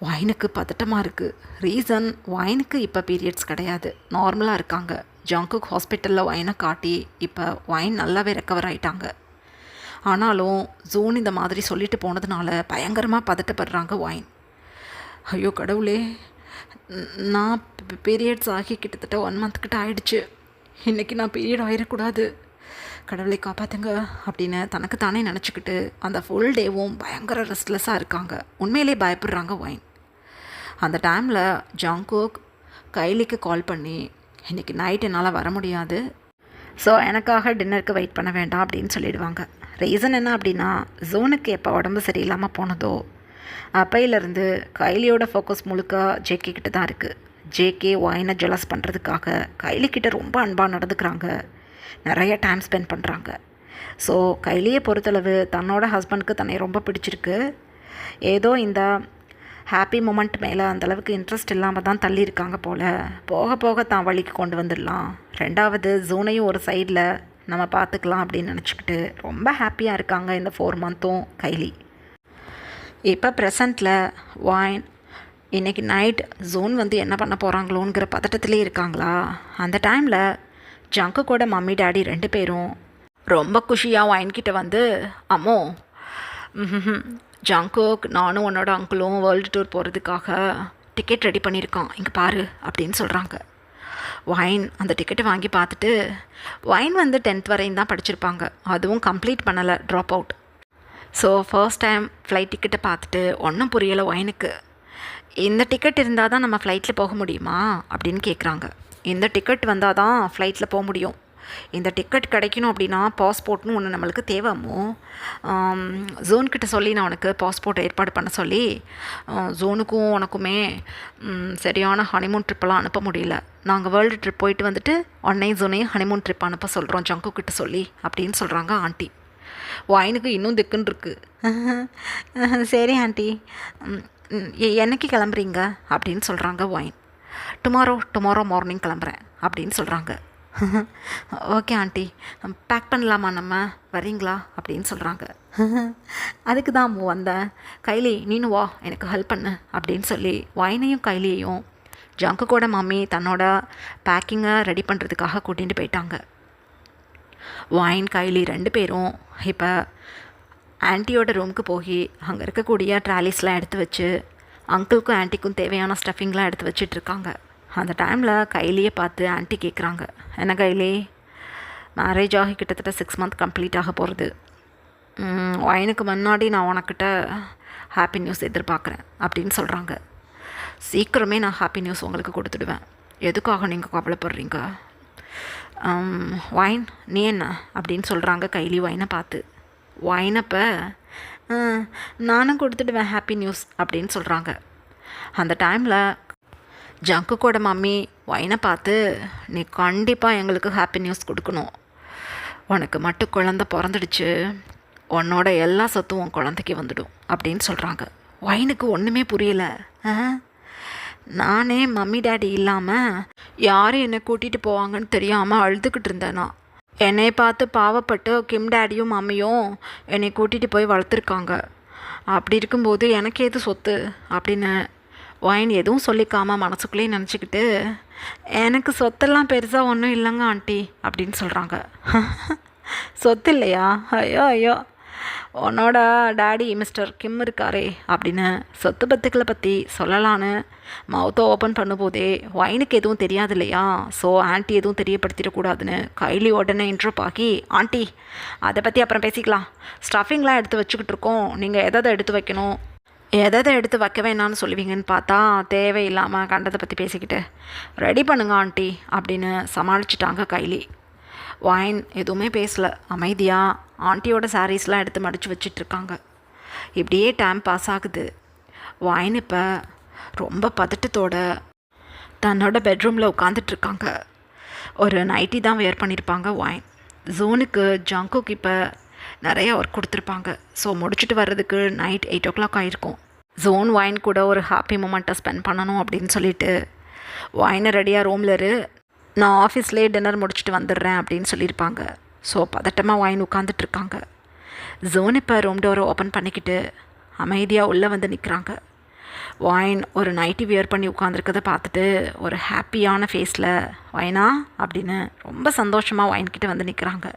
ஒயினுக்கு பதட்டமாக இருக்குது. ரீசன், ஒயினுக்கு இப்போ பீரியட்ஸ் கிடையாது, நார்மலாக இருக்காங்க. ஜங்குக் ஹாஸ்பிட்டலில் ஒயினை காட்டி இப்போ ஒயின் நல்லாவே ரெக்கவர் ஆகிட்டாங்க. ஆனாலும் ஜோன் இந்த மாதிரி சொல்லிட்டு போனதுனால பயங்கரமாக பதட்டப்படுறாங்க ஒயின். ஐயோ கடவுளே, நான் பீரியட்ஸ் ஆகி கிட்டத்தட்ட 1 month கிட்ட ஆகிடுச்சு, இன்றைக்கி நான் பீரியட் ஆகிடக்கூடாது, கடவுளை காப்பாற்றுங்க அப்படின்னு தனக்கு தானே நினச்சிக்கிட்டு அந்த ஃபுல் டேவும் பயங்கர ரெஸ்ட்லெஸ்ஸாக இருக்காங்க. உண்மையிலே பயப்படுறாங்க ஒயின். அந்த டைமில் ஜங்குக் கைலிக்கு கால் பண்ணி, இன்றைக்கி நைட் என்னால் வர முடியாது, ஸோ எனக்காக டின்னருக்கு வெயிட் பண்ண வேண்டாம் அப்படின்னு சொல்லிடுவாங்க. ரீசன் என்ன அப்படின்னா, ஜோனுக்கு எப்போ உடம்பு சரியில்லாமல் போனதோ அப்பையிலேருந்து கைலியோட ஃபோக்கஸ் முழுக்க ஜேகே கிட்ட தான் இருக்குது. ஜேகே ஒயினை ஜெலஸ் பண்ணுறதுக்காக கைலிக்கிட்ட ரொம்ப அன்பாக நடந்துக்கிறாங்க, நிறைய டைம் ஸ்பெண்ட் பண்ணுறாங்க. ஸோ கைலியை பொறுத்தளவு தன்னோட ஹஸ்பண்டுக்கு தன்னை ரொம்ப பிடிச்சிருக்கு. ஏதோ இந்த ஹாப்பி மூமெண்ட் மேலே அந்தளவுக்கு இன்ட்ரெஸ்ட் இல்லாமல் தான் தள்ளியிருக்காங்க போல். போக போக தான் வழிக்கு கொண்டு வந்துடலாம். 2வது ஜோனையும் ஒரு சைடில் நம்ம பார்த்துக்கலாம் அப்படின்னு நினச்சிக்கிட்டு ரொம்ப ஹாப்பியாக இருக்காங்க இந்த 4 months கைலி. இப்போ ப்ரெசண்ட்டில் ஒயின் இன்றைக்கி நைட் ஜோன் வந்து என்ன பண்ண போகிறாங்களோங்கிற பதட்டத்திலே இருக்காங்களா. அந்த டைமில் ஜங்குக்கோட மம்மி டேடி 2 பேரும் ரொம்ப குஷியாக ஒயின்கிட்ட வந்து, அம்மோ ஜங்குக், நானும் உன்னோட அங்கிளும் வேர்ல்டு டூர் போகிறதுக்காக டிக்கெட் ரெடி பண்ணியிருக்கான், இங்கே பாரு அப்படின்னு சொல்கிறாங்க. ஒயின் அந்த டிக்கெட்டை வாங்கி பார்த்துட்டு, ஒயின் வந்து 10th வரையும் தான் படிச்சிருப்பாங்க, அதுவும் கம்ப்ளீட் பண்ணலை, drop out. So first time flight டிக்கெட்டை பார்த்துட்டு ஒன்றும் புரியலை ஒயினுக்கு. இந்த டிக்கெட் இருந்தால் தான் நம்ம ஃப்ளைட்டில் போக முடியுமா அப்படின்னு கேட்குறாங்க. இந்த டிக்கெட் வந்தால் தான் ஃப்ளைட்டில் போக முடியும், இந்த டிக்கெட் கிடைக்கணும் அப்படின்னா பாஸ்போர்ட்னு ஒன்று நம்மளுக்கு தேவைமோ. ஜோன்கிட்ட சொல்லி நான் உனக்கு பாஸ்போர்ட் ஏற்பாடு பண்ண சொல்லி, ஜோனுக்கும் உனக்குமே சரியான ஹனிமூன் ட்ரிப்பெல்லாம் அனுப்ப முடியல. நாங்கள் வேர்ல்டு ட்ரிப் போயிட்டு வந்துட்டு உன்னையும் ஜோனையும் ஹனிமூன் ட்ரிப் அனுப்ப சொல்கிறோம் ஜங்குக்கிட்ட சொல்லி அப்படின்னு சொல்கிறாங்க ஆண்டி. ஒயினுக்கு இன்னும் திக்குன்னு இருக்குது. சரி ஆண்டி, என்னைக்கு கிளம்புறீங்க அப்படின்னு சொல்கிறாங்க ஒயின். டுமாரோ மார்னிங் கிளம்புறேன் அப்படின்னு சொல்கிறாங்க. ஓகே ஆண்டி, பேக் பண்ணலாமா நம்ம, வரீங்களா அப்படின்னு சொல்கிறாங்க. அதுக்கு தான் வந்தேன், கைலி நீனும் வா எனக்கு ஹெல்ப் பண்ணு அப்படின்னு சொல்லி ஒயினையும் கைலியையும் ஜங்குக்கோட மம்மி தன்னோட பேக்கிங்கை ரெடி பண்ணுறதுக்காக கூட்டிகிட்டு போயிட்டாங்க. ஒயின் கைலி 2 பேரும் இப்போ ஆன்ட்டியோட ரூமுக்கு போய் அங்கே இருக்கக்கூடிய ட்ராலிஸ்லாம் எடுத்து வச்சு அங்கிளுக்கும் ஆன்ட்டிக்கும் தேவையான ஸ்டஃபிங்லாம் எடுத்து வச்சிட்ருக்காங்க. அந்த டைமில் கைலியை பார்த்து ஆன்ட்டி கேட்குறாங்க, என்ன கைலி, மேரேஜ் ஆகி கிட்டத்தட்ட 6 மந்த் கம்ப்ளீட் ஆக போகிறது. ஒயினுக்கு முன்னாடி நான் உனக்கிட்ட ஹாப்பி நியூஸ் எதிர்பார்க்குறேன் அப்படின்னு சொல்கிறாங்க. சீக்கிரமே நான் ஹாப்பி நியூஸ் உங்களுக்கு கொடுத்துடுவேன், எதுக்காக நீங்கள் கவலைப்படுறீங்க. ஒயின் நீ என்ன அப்படின்னு சொல்கிறாங்க கைலி ஒயினை பார்த்து. ஒயினப்போ நானும் கொடுத்துடுவேன் ஹாப்பி நியூஸ் அப்படின்னு சொல்கிறாங்க. அந்த டைமில் ஜங்குக்கோட மம்மி ஒயினை பார்த்து, நீ கண்டிப்பாக எங்களுக்கு ஹாப்பி நியூஸ் கொடுக்கணும், உனக்கு மட்டும் குழந்த பிறந்துடுச்சு, உன்னோட எல்லா சொத்தும் உன் குழந்தைக்கு வந்துடும் அப்படின்னு சொல்கிறாங்க. ஒயினுக்கு ஒன்றுமே புரியல. நானே மம்மி டேடி இல்லாமல் யாரும் என்னை கூட்டிகிட்டு போவாங்கன்னு தெரியாமல் அழுதுகிட்டு இருந்தேனா, என்னை பார்த்து பாவப்பட்டு கிம் டேடியும் மம்மியும் என்னை கூட்டிகிட்டு போய் வளர்த்துருக்காங்க, அப்படி இருக்கும்போது எனக்கு எது சொத்து அப்படின்னு ஒயின் எதுவும் சொல்லிக்காமல் மனசுக்குள்ளேயே நினச்சிக்கிட்டு, எனக்கு சொத்தெல்லாம் பெருசாக ஒன்றும் இல்லைங்க ஆண்டி அப்படின்னு சொல்கிறாங்க. சொத்து இல்லையா, ஐயோ உன்னோட டேடி மிஸ்டர் கிம் இருக்காரே அப்படின்னு சொத்து பத்துக்களை பற்றி சொல்லலான்னு மவுத்தை ஓப்பன் பண்ணும்போதே ஒயினுக்கு எதுவும் தெரியாது இல்லையா, ஸோ ஆண்டி எதுவும் தெரியப்படுத்திடக்கூடாதுன்னு கைலி உடனே இன்ட்ரோப் ஆகி, ஆண்டி அதை பற்றி அப்புறம் பேசிக்கலாம், ஸ்டஃபிங்லாம் எடுத்து வச்சுக்கிட்டு இருக்கோம், நீங்கள் எதை எடுத்து வைக்கணும் எதை எடுத்து வைக்க வேணான்னு சொல்லுவீங்கன்னு பார்த்தா தேவையில்லாமல் கண்டதை பற்றி பேசிக்கிட்டு ரெடி பண்ணுங்க ஆண்டி அப்படின்னு சமாளிச்சிட்டாங்க கைலி. ஒயின் எதுவுமே பேசலை, அமைதியாக ஆண்டியோட சாரீஸ்லாம் எடுத்து மடித்து வச்சிட்ருக்காங்க. இப்படியே டைம் பாஸ் ஆகுது. ஒயின் இப்போ ரொம்ப பதட்டத்தோட தன்னோட பெட்ரூமில் உட்காந்துட்ருக்காங்க. ஒரு நைட்டி தான் வேர் பண்ணியிருப்பாங்க ஒயின். ஜோனுக்கு ஜங்குக்கு இப்போ நிறைய ஒர்க் கொடுத்துருப்பாங்க. ஸோ முடிச்சுட்டு வர்றதுக்கு நைட் 8 o'clock ஆகிருக்கும். ஜோன் ஒயின் கூட ஒரு ஹாப்பி மூமெண்ட்டை ஸ்பெண்ட் பண்ணணும் அப்படின்னு சொல்லிட்டு ஒயினை ரெடியாக ரூமில் நான் ஆஃபீஸ்லேயே டின்னர் முடிச்சுட்டு வந்துடுறேன் அப்படின்னு சொல்லியிருப்பாங்க. ஸோ பதட்டமாக ஒயின் உட்காந்துட்ருக்காங்க. ஜோன் இப்போ ரூம் டோரை ஓப்பன் பண்ணிக்கிட்டு அமைதியாக உள்ளே வந்து நிற்கிறாங்க. ஒயின் ஒரு நைட்டி வியர் பண்ணி உட்காந்துருக்கதை பார்த்துட்டு ஒரு ஹாப்பியான ஃபேஸில் ஒயினா அப்படின்னு ரொம்ப சந்தோஷமாக ஒயின்கிட்ட வந்து நிற்கிறாங்க.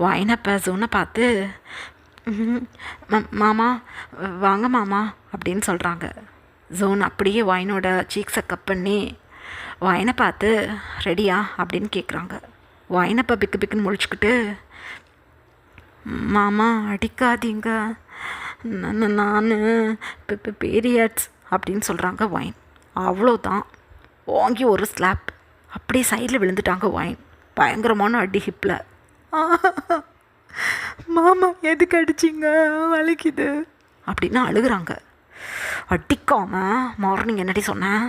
ஒயினப்போ ஜோனை பார்த்து, மாமா வாங்க மாமா அப்படின்னு சொல்கிறாங்க. ஜோன் அப்படியே ஒயினோட சீக்ஸை கப் பண்ணி ஒயினை பார்த்து, ரெடியா அப்படின்னு கேட்குறாங்க. ஒயினப்போ பிக்கு பிக்குன்னு முழிச்சுக்கிட்டு, மாமா அடிக்காதீங்க, நான் பீரியட்ஸ் அப்படின்னு சொல்கிறாங்க ஒயின். அவ்வளோதான், வாங்கி ஒரு ஸ்லாப் அப்படியே சைடில் விழுந்துட்டாங்க ஒயின். பயங்கரமான அடி ஹிப்பில். மாமா எதுக்கு அடிச்சிங்க, வலிக்குது அப்படின்னு அழுகுறாங்க. அடிக்காமல் மார்னிங் என்னடி சொன்னேன்,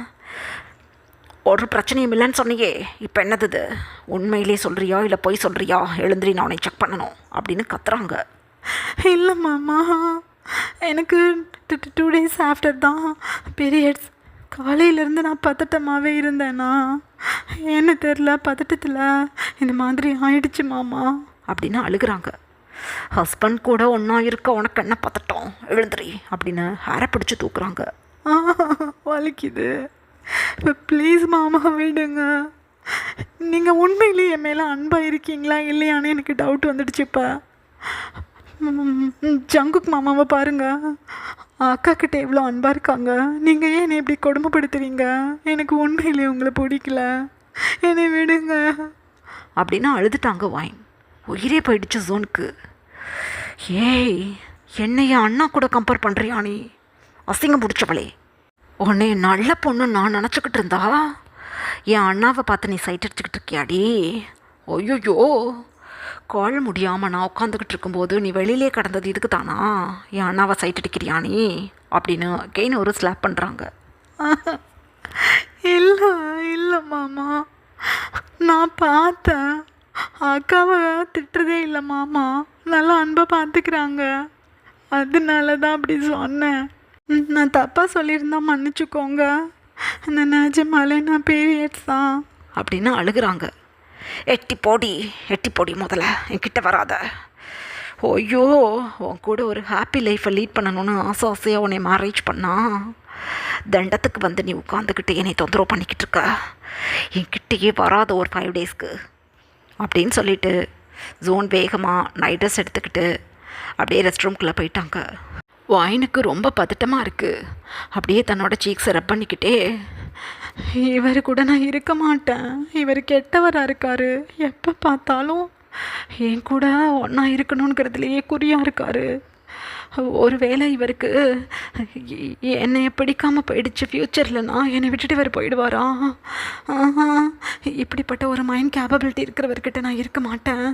ஒரு பிரச்சனையும் இல்லைன்னு சொன்னியே, இப்போ என்னது உண்மையிலே சொல்கிறியா இல்லை போய் சொல்கிறியா, எழுந்திரி நான் உன்னை செக் பண்ணணும் அப்படின்னு கத்துறாங்க. இல்லை மாமா, எனக்கு 2 days ஆஃப்டர் தான் பீரியட்ஸ், காலையிலேருந்து நான் பதட்டமாகவே இருந்தேன்னா என்ன தெரில, பதட்டத்தில் இந்த மாதிரி ஆயிடுச்சு மாமா அப்படின்னு அழுகுறாங்க. ஹஸ்பண்ட் கூட ஒன்றா இருக்க உனக்கு என்ன பதட்டம், எழுந்திரி அப்படின்னு ஹேரை பிடிச்சி தூக்குறாங்க. வலிக்குது, ப்ளீஸ் மாமா விடுங்க, நீங்கள் உண்மையிலேயே என் மேலே அன்பாக இருக்கீங்களா இல்லையான்னு எனக்கு டவுட் வந்துடுச்சு. இப்போ ஜங்குக் மாமாவை பாருங்கள், அக்கா கிட்டே எவ்வளோ அன்பாக இருக்காங்க, நீங்கள் ஏன் என்னை இப்படி கொடுமைப்படுத்துவீங்க, எனக்கு உண்மையிலேயே உங்களை பிடிக்கல, என்னை விடுங்க அப்படின்னு அழுதுட்டாங்க ஒயின். உயிரே போயிடுச்சு ஜோனுக்கு. ஏய், என்னைய அண்ணா கூட கம்பேர் பண்ணுறியா நீ, அசிங்கம் பிடிச்சவளே, உன்னை நல்ல பொண்ணு நான் நினச்சிக்கிட்டு இருந்தா என் அண்ணாவை பார்த்து நீ சைட் அடிச்சுக்கிட்டு இருக்கியாடி. ஐயோ, கால் முடியாமல் நான் உட்காந்துக்கிட்டு இருக்கும்போது நீ வெளியிலே கடந்தது இதுக்கு தானா, என் அண்ணாவை சைட் அடிக்கிறியா நீ அப்படின்னு கெயின் ஒரு ஸ்லாப் பண்ணுறாங்க. இல்லை இல்லை மாமா, நான் பார்த்தேன், அக்காவை திட்டுறதே இல்லை மாமா, நல்லா அன்பாக பார்த்துக்கிறாங்க, அதனால தான் அப்படி சொன்னேன். நான் தப்பாக சொல்லியிருந்தா மன்னிச்சுக்கோங்க. நிஜமாலே நான் பீரியட்ஸ் தான் அப்படின்னு அழுகுறாங்க. எட்டி போடி முதல்ல என்கிட்ட வராத. ஐயோ, உன் கூட ஒரு ஹாப்பி லைஃப்பை லீட் பண்ணணும்னு ஆசையாக உன்னை மேரேஜ் பண்ணா தண்டத்துக்கு வந்து நீ உட்காந்துக்கிட்டு என்னை தொந்தரவு பண்ணிக்கிட்டு இருக்க. என்கிட்டயே வராத ஒரு 5 டேஸ்க்கு அப்படின்னு சொல்லிட்டு ஜோன் வேகமாக நைட் ட்ரெஸ் எடுத்துக்கிட்டு அப்படியே ரெஸ்ட் ரூம்குள்ளே போயிட்டாங்க. வாயினுக்கு ரொம்ப பதட்டமாக இருக்குது. அப்படியே தன்னோட சீக்ஸை ரப் பண்ணிக்கிட்டே, இவர் கூட நான் இருக்க மாட்டேன், இவர் கெட்டவராக இருக்கார், எப்போ பார்த்தாலும் என் கூட ஒன்றா இருக்கணுங்கிறதுலையே குறியாக இருக்கார், ஒருவேளை இவருக்கு என்னை பிடிக்காமல் போயிடுச்சு, ஃப்யூச்சரில் நான் என்னை விட்டுட்டு இவர் போயிடுவாரா, இப்படிப்பட்ட ஒரு மைண்ட் கேப்பபிலிட்டி இருக்கிறவர்கிட்ட நான் இருக்க மாட்டேன்,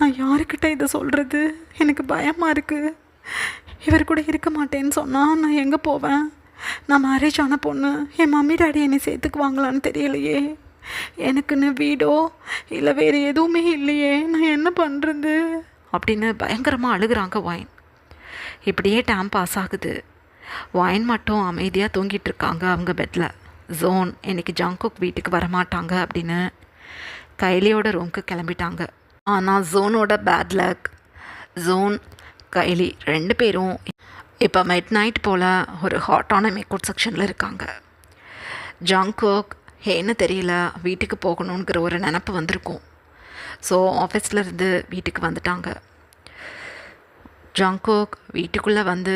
நான் யாருக்கிட்ட இதை சொல்கிறது, எனக்கு பயமாக இருக்குது, இவர் கூட இருக்க மாட்டேன்னு சொன்னால் நான் எங்கே போவேன், நான் மேரேஜ் ஆன பொண்ணு, என் மம்மி டாடி என்னை சேர்த்துக்குவாங்களான்னு தெரியலையே, எனக்குன்னு வீடோ இல்லை வேறு எதுவுமே இல்லையே, நான் என்ன பண்ணுறது அப்படின்னு பயங்கரமாக அழுகிறாங்க வாயின். இப்படியே டைம் பாஸ் ஆகுது. வாயின் மட்டும் அமைதியாக தூங்கிட்டு இருக்காங்க அவங்க பெட்டில். ஜோன் இன்னைக்கு ஜங்குக் வீட்டுக்கு வரமாட்டாங்க அப்படின்னு கைலியோட ரூமுக்கு கிளம்பிட்டாங்க. ஆனால் ஜோனோட பேட் லக், ஜோன் கைலி 2 பேரும் இப்போ மிட் நைட் போல் ஒரு ஹாட்டான மேக்கவுட் செக்ஷனில் இருக்காங்க. ஜங்குக் ஏன்னு தெரியல வீட்டுக்கு போகணுங்கிற ஒரு நினப்பு வந்திருக்கும். ஸோ ஆஃபீஸ்லேருந்து வீட்டுக்கு வந்துட்டாங்க. ஜங்குக் வீட்டுக்குள்ளே வந்து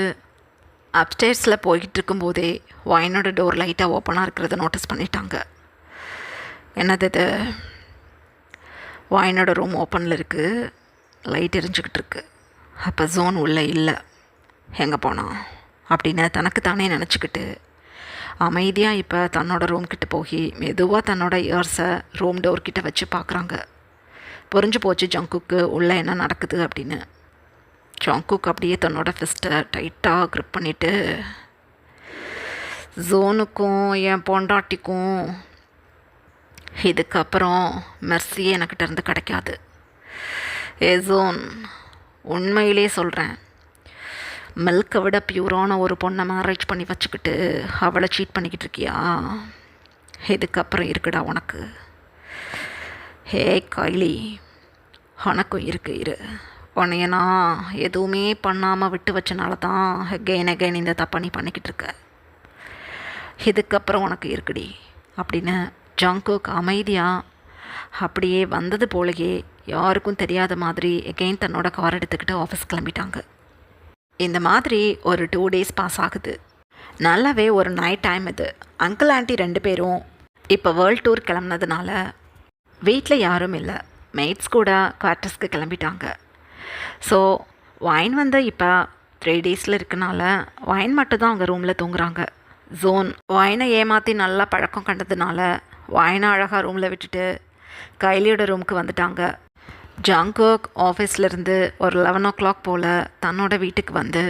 அப்ஸ்டேர்ஸில் போய்கிட்டு இருக்கும்போதே வாயினோட டோர் லைட்டாக ஓப்பனாக இருக்கிறத நோட்டீஸ் பண்ணிட்டாங்க. என்னது இது, வாயினோட ரூம் ஓப்பனில் இருக்குது, லைட் எரிஞ்சுக்கிட்டு இருக்கு. அப்போ ஜோன் உள்ளே இல்லை, எங்கே போனான் அப்படின்னு தனக்கு தானே நினச்சிக்கிட்டு அமைதியாக இப்போ தன்னோட ரூம் கிட்ட போய் மெதுவாக தன்னோட இயர்ஸை ரூம் டோர்கிட்ட வச்சு பார்க்குறாங்க. புரிஞ்சு போச்சு ஜங்குக்கு உள்ளே என்ன நடக்குது அப்படின்னு. ஜங்குக் அப்படியே தன்னோட ஃபிஸ்ட்டை டைட்டாக க்ரிப் பண்ணிவிட்டு, ஜோனுக்கும் என் பொண்டாட்டிக்கும் இதுக்கப்புறம் மெர்சியே எனக்கிட்ட இருந்து கிடைக்காது. ஜோன், உண்மையிலே சொல்கிறேன், மில்கை விட பியூரான ஒரு பொண்ணை மேரேஜ் பண்ணி வச்சுக்கிட்டு அவளை சீட் பண்ணிக்கிட்டு இருக்கியா? இதுக்கப்புறம் இருக்குடா உனக்கு. ஹே கைலி, உனக்கும் இரு. உன்னைய நான் எதுவுமே பண்ணாமல் விட்டு வச்சனால தான் அகைன் இந்த தப்பை நீ பண்ணிக்கிட்டு இருக்க. இதுக்கப்புறம் உனக்கு இருக்குடி அப்படின்னு ஜங்குக் அமைதியாக அப்படியே வந்தது போலயே யாருக்கும் தெரியாத மாதிரி எகெயின் தன்னோட கார் எடுத்துக்கிட்டு ஆஃபீஸ் கிளம்பிட்டாங்க. இந்த மாதிரி ஒரு 2 days பாஸ் ஆகுது. நல்லாவே ஒரு நைட் டைம் இது. அங்கிள் ஆண்டி 2 பேரும் இப்போ வேர்ல்ட் டூர் கிளம்புனதுனால வீட்டில் யாரும் இல்லை. மெய்ட்ஸ் கூட குவார்ட்டர்ஸ்க்கு கிளம்பிட்டாங்க. ஸோ வைன் வந்து இப்போ 3 daysல இருக்கனால வைன் மட்டும் தான் அவங்க ரூமில் தூங்குறாங்க. ஜோன் வைனை ஏமாற்றி நல்லா பழக்கம் கண்டதுனால வைனை அழகாக ரூமில் விட்டுட்டு கைலியோட ரூமுக்கு வந்துட்டாங்க. ஜங்குக் ஆஃபீஸ்லேருந்து ஒரு 11 o'clock போல் தன்னோட வீட்டுக்கு வந்து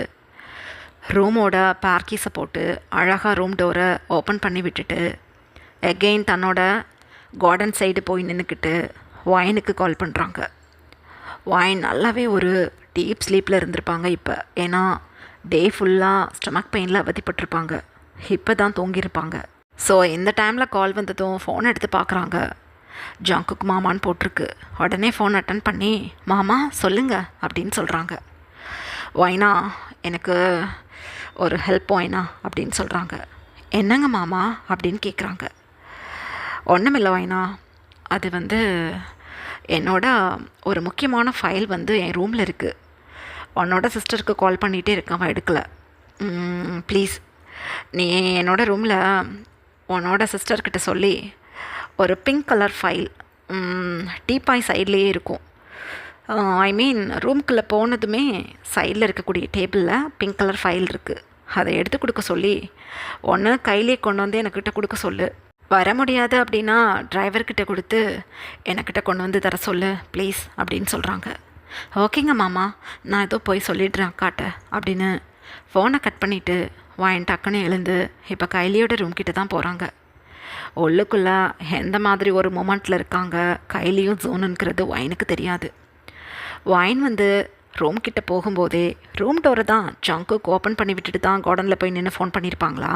ரூமோட பார்க்கீஸை போட்டு அழகாக ரூம் டோரை ஓப்பன் பண்ணி விட்டுட்டு எகெயின் தன்னோட கார்டன் சைடு போய் நின்றுக்கிட்டு வைனுக்கு கால் பண்ணுறாங்க. வைன் நல்லாவே ஒரு டீப் ஸ்லீப்பில் இருந்திருப்பாங்க இப்போ. ஏன்னா டே ஃபுல்லாக ஸ்டமக் பெயினில் அவதிப்பட்டிருப்பாங்க. இப்போ தான் தூங்கியிருப்பாங்க. ஸோ இந்த டைமில் கால் வந்ததும் ஃபோன் எடுத்து பார்க்குறாங்க. ஜங்குக் மாமான்னு போட்டிருக்கு. உடனே ஃபோன் அட்டன் பண்ணி, மாமா சொல்லுங்க அப்படின்னு சொல்கிறாங்க. வைனா, எனக்கு ஒரு ஹெல்ப் வைனா அப்படின்னு சொல்கிறாங்க. என்னங்க மாமா அப்படின்னு கேட்குறாங்க. ஒன்றுமில்லை வைனா, அது வந்து என்னோட ஒரு முக்கியமான ஃபைல் வந்து என் ரூமில் இருக்குது. உன்னோட சிஸ்டருக்கு கால் பண்ணிகிட்டே இருக்கேன், அவன் எடுக்கலை. ப்ளீஸ் நீ என்னோட ரூமில் உன்னோட சிஸ்டர்கிட்ட சொல்லி ஒரு பிங்க் கலர் ஃபைல் டீபாய் சைட்லேயே இருக்கும். ஐ மீன் ரூம்குள்ளே போனதுமே சைடில் இருக்கக்கூடிய டேபிளில் பிங்க் கலர் ஃபைல் இருக்குது. அதை எடுத்து கொடுக்க சொல்லி ஒன்று கையிலே கொண்டு வந்து எனக்கிட்ட கொடுக்க சொல்லு. வர முடியாது அப்படின்னா டிரைவர்கிட்ட கொடுத்து எனக்கிட்ட கொண்டு வந்து தர சொல்லு ப்ளீஸ் அப்படின்னு சொல்கிறாங்க. ஓகேங்க மாமா, நான் ஏதோ போய் சொல்லிடுறேன் அக்காட்ட அப்படின்னு ஃபோனை கட் பண்ணிவிட்டு வாயின் டக்குன்னு எழுந்து இப்போ கைலியோட ரூம் கிட்ட தான் போகிறாங்க. உள்ளுக்குள்ளே எந்த மாதிரி ஒரு மொமெண்ட்டில் இருக்காங்க கைலியும் ஜோனுங்கிறது வைனுக்கு தெரியாது. வைன் வந்து ரூம் கிட்ட போகும்போதே ரூம் டோரை தான் ஜங்குக்கு ஓப்பன் பண்ணி விட்டுட்டு தான் கார்டனில் போய் நின்று ஃபோன் பண்ணியிருப்பாங்களா.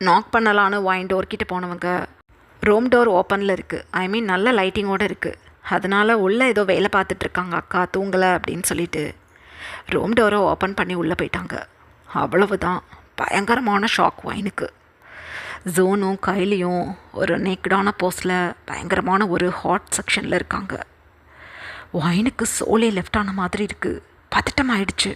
நாக் பண்ணலான்னு வைன் டோர் கிட்ட போனவங்க ரூம் டோர் ஓப்பனில் இருக்குது, ஐ மீன் நல்ல லைட்டிங்கோடு இருக்குது, அதனால் உள்ளே ஏதோ வேலை பார்த்துட்ருக்காங்க அக்கா தூங்கலை அப்படின்னு சொல்லிட்டு ரூம் டோரை ஓப்பன் பண்ணி உள்ளே போயிட்டாங்க. அவ்வளவுதான், பயங்கரமான ஷாக் வைனுக்கு. ஜோனும் கைலியும் ஒரு நேக்கடான போஸ்டில் பயங்கரமான ஒரு ஹாட் செக்ஷனில் இருக்காங்க. வைனுக்கு சோலே லெஃப்ட் ஆன மாதிரி இருக்குது, பதட்டம் ஆயிடுச்சு.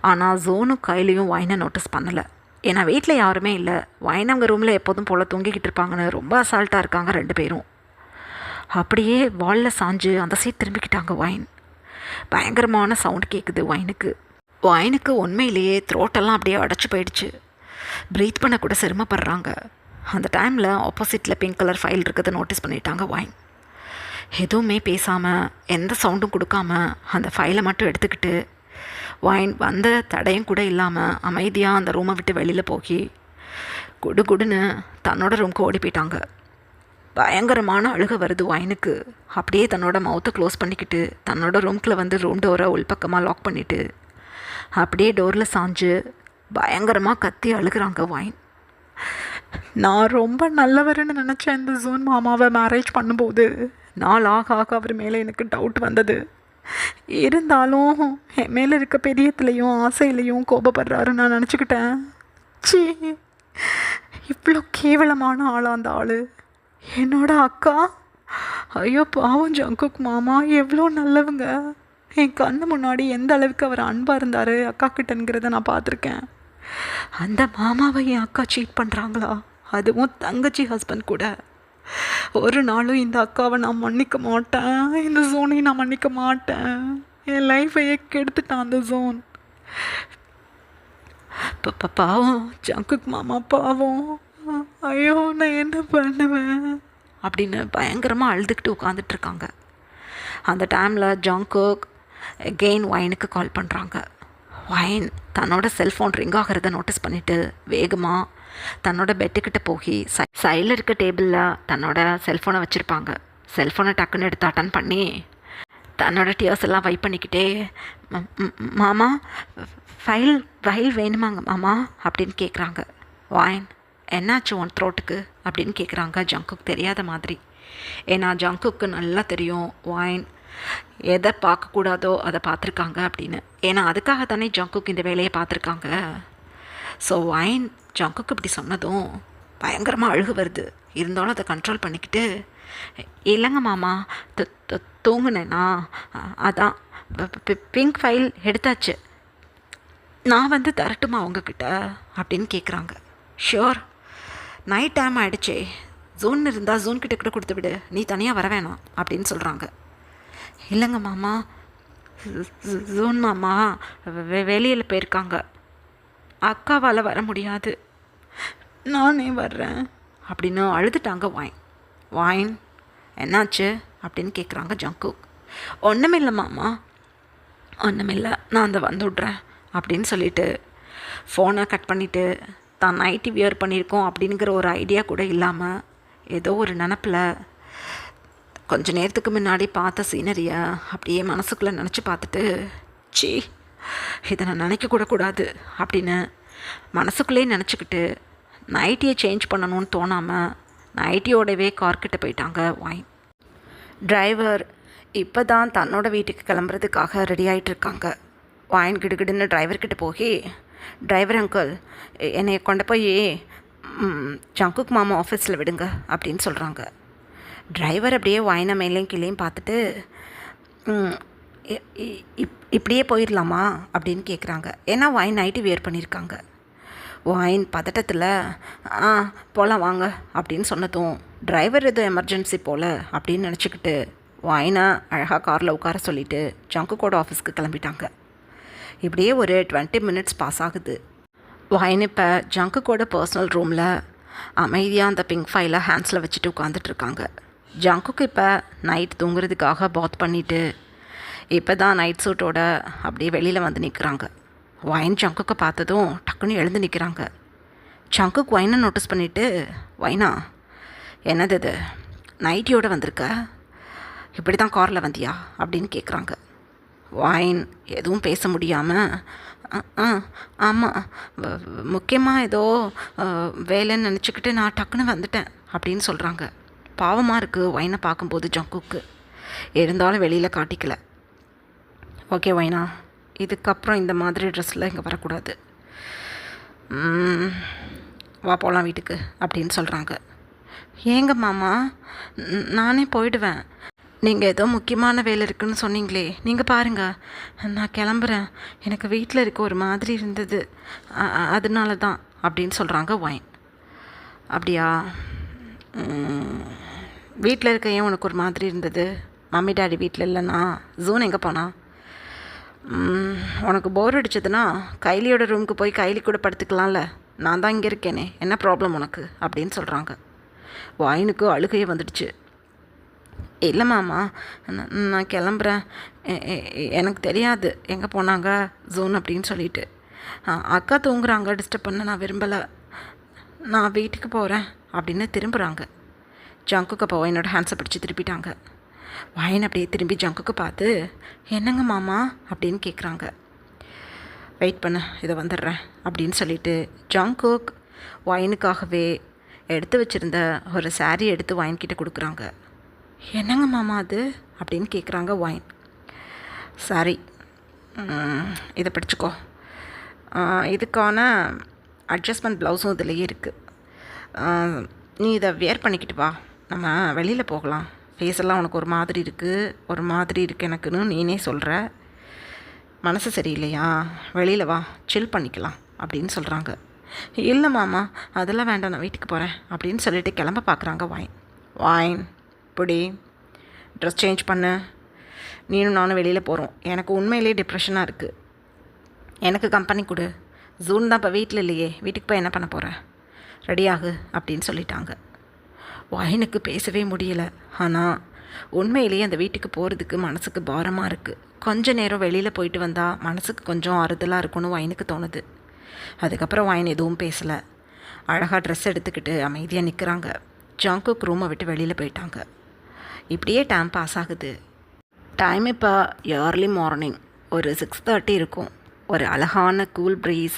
ஆனால் ஜோனும் கைலியும் வைனை நோட்டீஸ் பண்ணலை. ஏன்னா வீட்டில் யாருமே இல்லை, வைன் அவங்க ரூமில் எப்போதும் போல் தூங்கிக்கிட்டு இருப்பாங்கன்னு ரொம்ப அசால்ட்டாக இருக்காங்க ரெண்டு பேரும். அப்படியே வாலில் சாஞ்சு அந்த சைட் திரும்பிக்கிட்டாங்க வைன். பயங்கரமான சவுண்ட் கேட்குது வைனுக்கு. வைனுக்கு உண்மையிலேயே த்ரோட்டெல்லாம் அப்படியே அடைச்சி போயிடுச்சு, ப்ரீத் பண்ண கூட சிரமப்படுறாங்க. அந்த டைமில் ஆப்போசிட்டில் பிங்க் கலர் ஃபைல் இருக்கிறத நோட்டீஸ் பண்ணிட்டாங்க வைன். எதுவுமே பேசாமல் எந்த சவுண்டும் கொடுக்காம அந்த ஃபைலை மட்டும் எடுத்துக்கிட்டு வைன் வந்த தடையும் கூட இல்லாமல் அமைதியாக அந்த ரூமை விட்டு வெளியில் போகி குடுன்னு தன்னோட ரூமுக்கு ஓடி போயிட்டாங்க. பயங்கரமான அழுக வருது வைனுக்கு. அப்படியே தன்னோட மவுத்தை க்ளோஸ் பண்ணிக்கிட்டு தன்னோட ரூம்குள்ளே வந்து ரூம் டோரை உள்பக்கமாக லாக் பண்ணிவிட்டு அப்படியே டோரில் சாஞ்சு பயங்கரமாக கத்தி அழுகிறாங்க வைன். நான் ரொம்ப நல்லவர்னு நினச்சேன் இந்த ஜூன் மாமாவை மேரேஜ் பண்ணும்போது. நாள் ஆக ஆக அவர் மேலே எனக்கு டவுட் வந்தது. இருந்தாலும் என் மேலே இருக்க பெரியத்துலேயும் ஆசையிலையும் கோபப்படுறாருன்னு நான் நினச்சிக்கிட்டேன். சீ, இவ்வளோ கேவலமான ஆளா அந்த ஆள், என்னோட அக்கா. ஐயோ பாவம் ஜங்குக் மாமா, எவ்வளோ நல்லவங்க. என் கண்ணு முன்னாடி எந்த அளவுக்கு அவர் அன்பாக இருந்தார் அக்கா கிட்டங்கிறத நான் பார்த்துருக்கேன். அந்த மாமாவை என் அக்கா சீட் பண்ணுறாங்களா, அதுவும் தங்கச்சி ஹஸ்பண்ட் கூட. ஒரு நாளும் இந்த அக்காவை நான் மன்னிக்க மாட்டேன், இந்த ஜோனையும் நான் மன்னிக்க மாட்டேன். என் லைஃபையே கெடுத்துட்டான் அந்த ஜோன். பாவம் ஜங்குக் மாமா பாவம். ஐயோ நான் என்ன பண்ணுவேன் அப்படின்னு பயங்கரமாக அழுதுகிட்டு உட்காந்துட்ருக்காங்க. அந்த டைமில் ஜங்குக் அகெயின் வைனுக்கு கால் பண்ணுறாங்க. வைன் தன்னோட செல்ஃபோன் ரிங் ஆகிறத நோட்டீஸ் பண்ணிவிட்டு வேகமாக தன்னோட பெட்டுக்கிட்ட போய் சைடில் இருக்க டேபிளில் தன்னோட செல்ஃபோனை வச்சுருப்பாங்க. செல்ஃபோனை டக்குன்னு எடுத்து அட்டன் பண்ணி தன்னோட டியர்ஸ் எல்லாம் வைப் பண்ணிக்கிட்டே, மாமா ஃபைல் வேணுமாங்க மாமா அப்படின்னு கேட்குறாங்க. வைன் என்னாச்சு உன் த்ரோட்டுக்கு அப்படின்னு கேட்குறாங்க ஜங்குக் தெரியாத மாதிரி. ஏன்னா ஜங்குக்கு நல்லா தெரியும் வைன் எதை பார்க்கக்கூடாதோ அதை பார்த்துருக்காங்க அப்படின்னு. ஏன்னா அதுக்காக தானே ஜங்குக் இந்த வேலையை பார்த்துருக்காங்க. ஸோ வைன் ஜங்குக்கு இப்படி சொன்னதும் பயங்கரமாக அழுகு வருது. இருந்தாலும் அதை கண்ட்ரோல் பண்ணிக்கிட்டு, இல்லைங்க மாமா தூங்குனேண்ணா, அதான் பிங்க் ஃபைல் எடுத்தாச்சு, நான் வந்து தரட்டுமா உங்ககிட்ட அப்படின்னு கேட்குறாங்க. ஷியோர், நைட் டைம் ஆகிடுச்சே, ஜூன் இருந்தால் ஜூன் கிட்ட கூட கொடுத்து விடு, நீ தனியாக வர வேணாம் அப்படின்னு சொல்கிறாங்க. இல்லைங்க மாமா, ஜூன் மாமா வெளியில் போயிருக்காங்க, அக்காவால் வர முடியாது, நானே வர்றேன் அப்படின்னு அழுதுட்டாங்க வைன். வைன் என்னாச்சு அப்படின்னு கேட்குறாங்க ஜங்குக். ஒன்றுமில்லை மாமா, ஒன்றுமில்லை, நான் அந்த வந்துவிட்றேன் அப்படின்னு சொல்லிவிட்டு ஃபோனை கட் பண்ணிவிட்டு தான் நைட்டி வியர் பண்ணியிருக்கோம் அப்படிங்கிற ஒரு ஐடியா கூட இல்லாமல் ஏதோ ஒரு நினப்பில் கொஞ்சம் நேரத்துக்கு முன்னாடி பார்த்த சீனரியை அப்படியே மனசுக்குள்ளே நினச்சி பார்த்துட்டு, சீ இதை நான் நினைக்கக்கூட கூடாது அப்படின்னு மனசுக்குள்ளே நினச்சிக்கிட்டு நைட்டியை சேஞ்ச் பண்ணணும்னு தோணாமல் நைட்டியோடவே கார்கிட்ட போயிட்டாங்க வைன். டிரைவர் இப்போ தான் தன்னோட வீட்டுக்கு கிளம்புறதுக்காக ரெடி ஆகிட்டுருக்காங்க. வைன் கிடுகிடுன்னு டிரைவர்கிட்ட போய், டிரைவர் அங்கிள் என்னை கொண்டு போய் ஜங்குக் மாமா ஆஃபீஸில் விடுங்க அப்படின்னு சொல்கிறாங்க. டிரைவர் அப்படியே வைனை மேலேயும் கீழேயும் பார்த்துட்டு, இப்படியே போயிடலாமா அப்படின்னு கேட்குறாங்க. ஏன்னா வைன் நைட்டி வியர் பண்ணியிருக்காங்க. வைன் பதட்டத்தில் போகலாம் வாங்க அப்படின்னு சொன்னதும் டிரைவர் ஏதோ எமர்ஜென்சி போல் அப்படின்னு நினச்சிக்கிட்டு வைனை அழகாக காரில் உட்கார சொல்லிவிட்டு ஜங்குக்கோட ஆஃபீஸ்க்கு கிளம்பிட்டாங்க. இப்படியே ஒரு 20 minutes பாஸ் ஆகுது. வைன் இப்போ ஜங்குக்கோட பர்சனல் ரூமில் அமைதியாக அந்த பிங்க் ஃபைலை ஹேண்ட்ஸில் வச்சுட்டு உட்காந்துட்ருக்காங்க. ஜங்குக்கு இப்போ நைட் தூங்குறதுக்காக பாத் பண்ணிவிட்டு இப்போ தான் நைட் சூட்டோட அப்படியே வெளியில் வந்து நிற்கிறாங்க. வைன் ஜங்குக்கை பார்த்ததும் டக்குன்னு எழுந்து நிற்கிறாங்க. ஜங்குக் வைனை நோட்டீஸ் பண்ணிவிட்டு, வைனா என்னது இது, நைட்டியோடு வந்திருக்க, இப்படி தான் காரில் வந்தியா அப்படின்னு கேட்குறாங்க. வாயின் எதுவும் பேச முடியாமல் ஆ ஆமாம், முக்கியமாக ஏதோ வேலைன்னு நினச்சிக்கிட்டு நான் டக்குன்னு வந்துட்டேன் அப்படின்னு சொல்கிறாங்க. பாவமாக இருக்குது வைனை பார்க்கும்போது ஜங்குக்கு. இருந்தாலும் வெளியில் காட்டிக்கல. ஓகே வைனா, இதுக்கப்புறம் இந்த மாதிரி ட்ரெஸ்ஸில் இங்கே வரக்கூடாது. வா போகலாம் வீட்டுக்கு அப்படின்னு சொல்கிறாங்க. ஏங்க மாமா, நானே போயிடுவேன். நீங்கள் ஏதோ முக்கியமான வேலை இருக்குதுன்னு சொன்னீங்களே, நீங்கள் பாருங்கள், நான் கிளம்புறேன். எனக்கு வீட்டில் இருக்க ஒரு மாதிரி இருந்தது, அதனால தான் அப்படின்னு சொல்கிறாங்க வைன். அப்படியா, வீட்டில் இருக்க ஏன் உனக்கு ஒரு மாதிரி இருந்தது? மம்மி டாடி வீட்டில் இல்லைண்ணா, ஜூன் எங்கே போனா? உனக்கு போர் அடிச்சதுன்னா கைலியோட ரூமுக்கு போய் கைலி கூட படுத்துக்கலாம்ல, நான் தான் இங்கே இருக்கேனே, என்ன ப்ராப்ளம் உனக்கு அப்படின்னு சொல்கிறாங்க. வாயினுக்கு அழுகையே வந்துடுச்சு. இல்லை மாமா, நான் கிளம்புறேன், எனக்கு தெரியாது எங்கே போனாங்க ஜோன் அப்படின்னு சொல்லிட்டு. அக்கா தூங்குறாங்க, டிஸ்டர்ப் பண்ண நான் விரும்பலை, நான் வீட்டுக்கு போகிறேன் அப்படின்னு திரும்புகிறாங்க. ஜங்குக்கு அப்போ என்னோடய ஹேண்ட்ஸை பிடிச்சி திருப்பிட்டாங்க. வாயின் அப்படியே திரும்பி ஜங்குக்கு பார்த்து, என்னங்க மாமா அப்படின்னு கேட்குறாங்க. வெயிட் பண்ண, இதை வந்துடுறேன் அப்படின்னு சொல்லிட்டு ஜங்குக் வாயினுக்காகவே எடுத்து வச்சுருந்த ஒரு சாரீ எடுத்து வாயின்கிட்ட கொடுக்குறாங்க. என்னங்க மாமா அது அப்படின்னு கேட்குறாங்க வாயின். சாரி, இதை படிச்சுக்கோ, இதுக்கான அட்ஜஸ்ட்மெண்ட் ப்ளவுஸும் இதிலேயே இருக்குது, நீ இதை வியர் பண்ணிக்கிட்டு வா, நம்ம வெளியில் போகலாம். ஃபேஸெல்லாம் உனக்கு ஒரு மாதிரி இருக்குது எனக்குன்னு நீனே சொல்கிற, மனசு சரியில்லையா, வெளியில் வா, சில் பண்ணிக்கலாம் அப்படின்னு சொல்கிறாங்க. இல்லை மாமா, அதெல்லாம் வேண்டாம், நான் வீட்டுக்கு போகிறேன் அப்படின்னு சொல்லிட்டு கிளம்ப பார்க்குறாங்க வாயின். வாயின் இப்படி ட்ரெஸ் சேஞ்ச் பண்ணு, நீனும் நானும் வெளியில் போகிறோம், எனக்கு உண்மையிலே டிப்ரெஷனாக இருக்குது, எனக்கு கம்பெனி கொடு. ஜூன் தான் இப்போ வீட்டில் இல்லையே, வீட்டுக்கு போய் என்ன பண்ண போகிற, ரெடியாகு அப்படின்னு சொல்லிட்டாங்க. வாயினுக்கு பேசவே முடியலை. ஆனால் உண்மையிலேயே அந்த வீட்டுக்கு போகிறதுக்கு மனசுக்கு பாரமாக இருக்குது. கொஞ்ச நேரம் வெளியில் போயிட்டு வந்தால் மனசுக்கு கொஞ்சம் ஆறுதலாக இருக்கும்னு வாயினுக்கு தோணுது. அதுக்கப்புறம் வாயின் எதுவும் பேசலை. அழகாக ட்ரெஸ் எடுத்துக்கிட்டு அமைதியாக நிற்கிறாங்க. ஜங்குக் ரூமை விட்டு வெளியில் போயிட்டாங்க. இப்படியே டைம் பாஸ் ஆகுது. டைம் இப்போ ஏர்லி மார்னிங் ஒரு 6:30 இருக்கும். ஒரு அழகான கூல் ப்ரீஸ்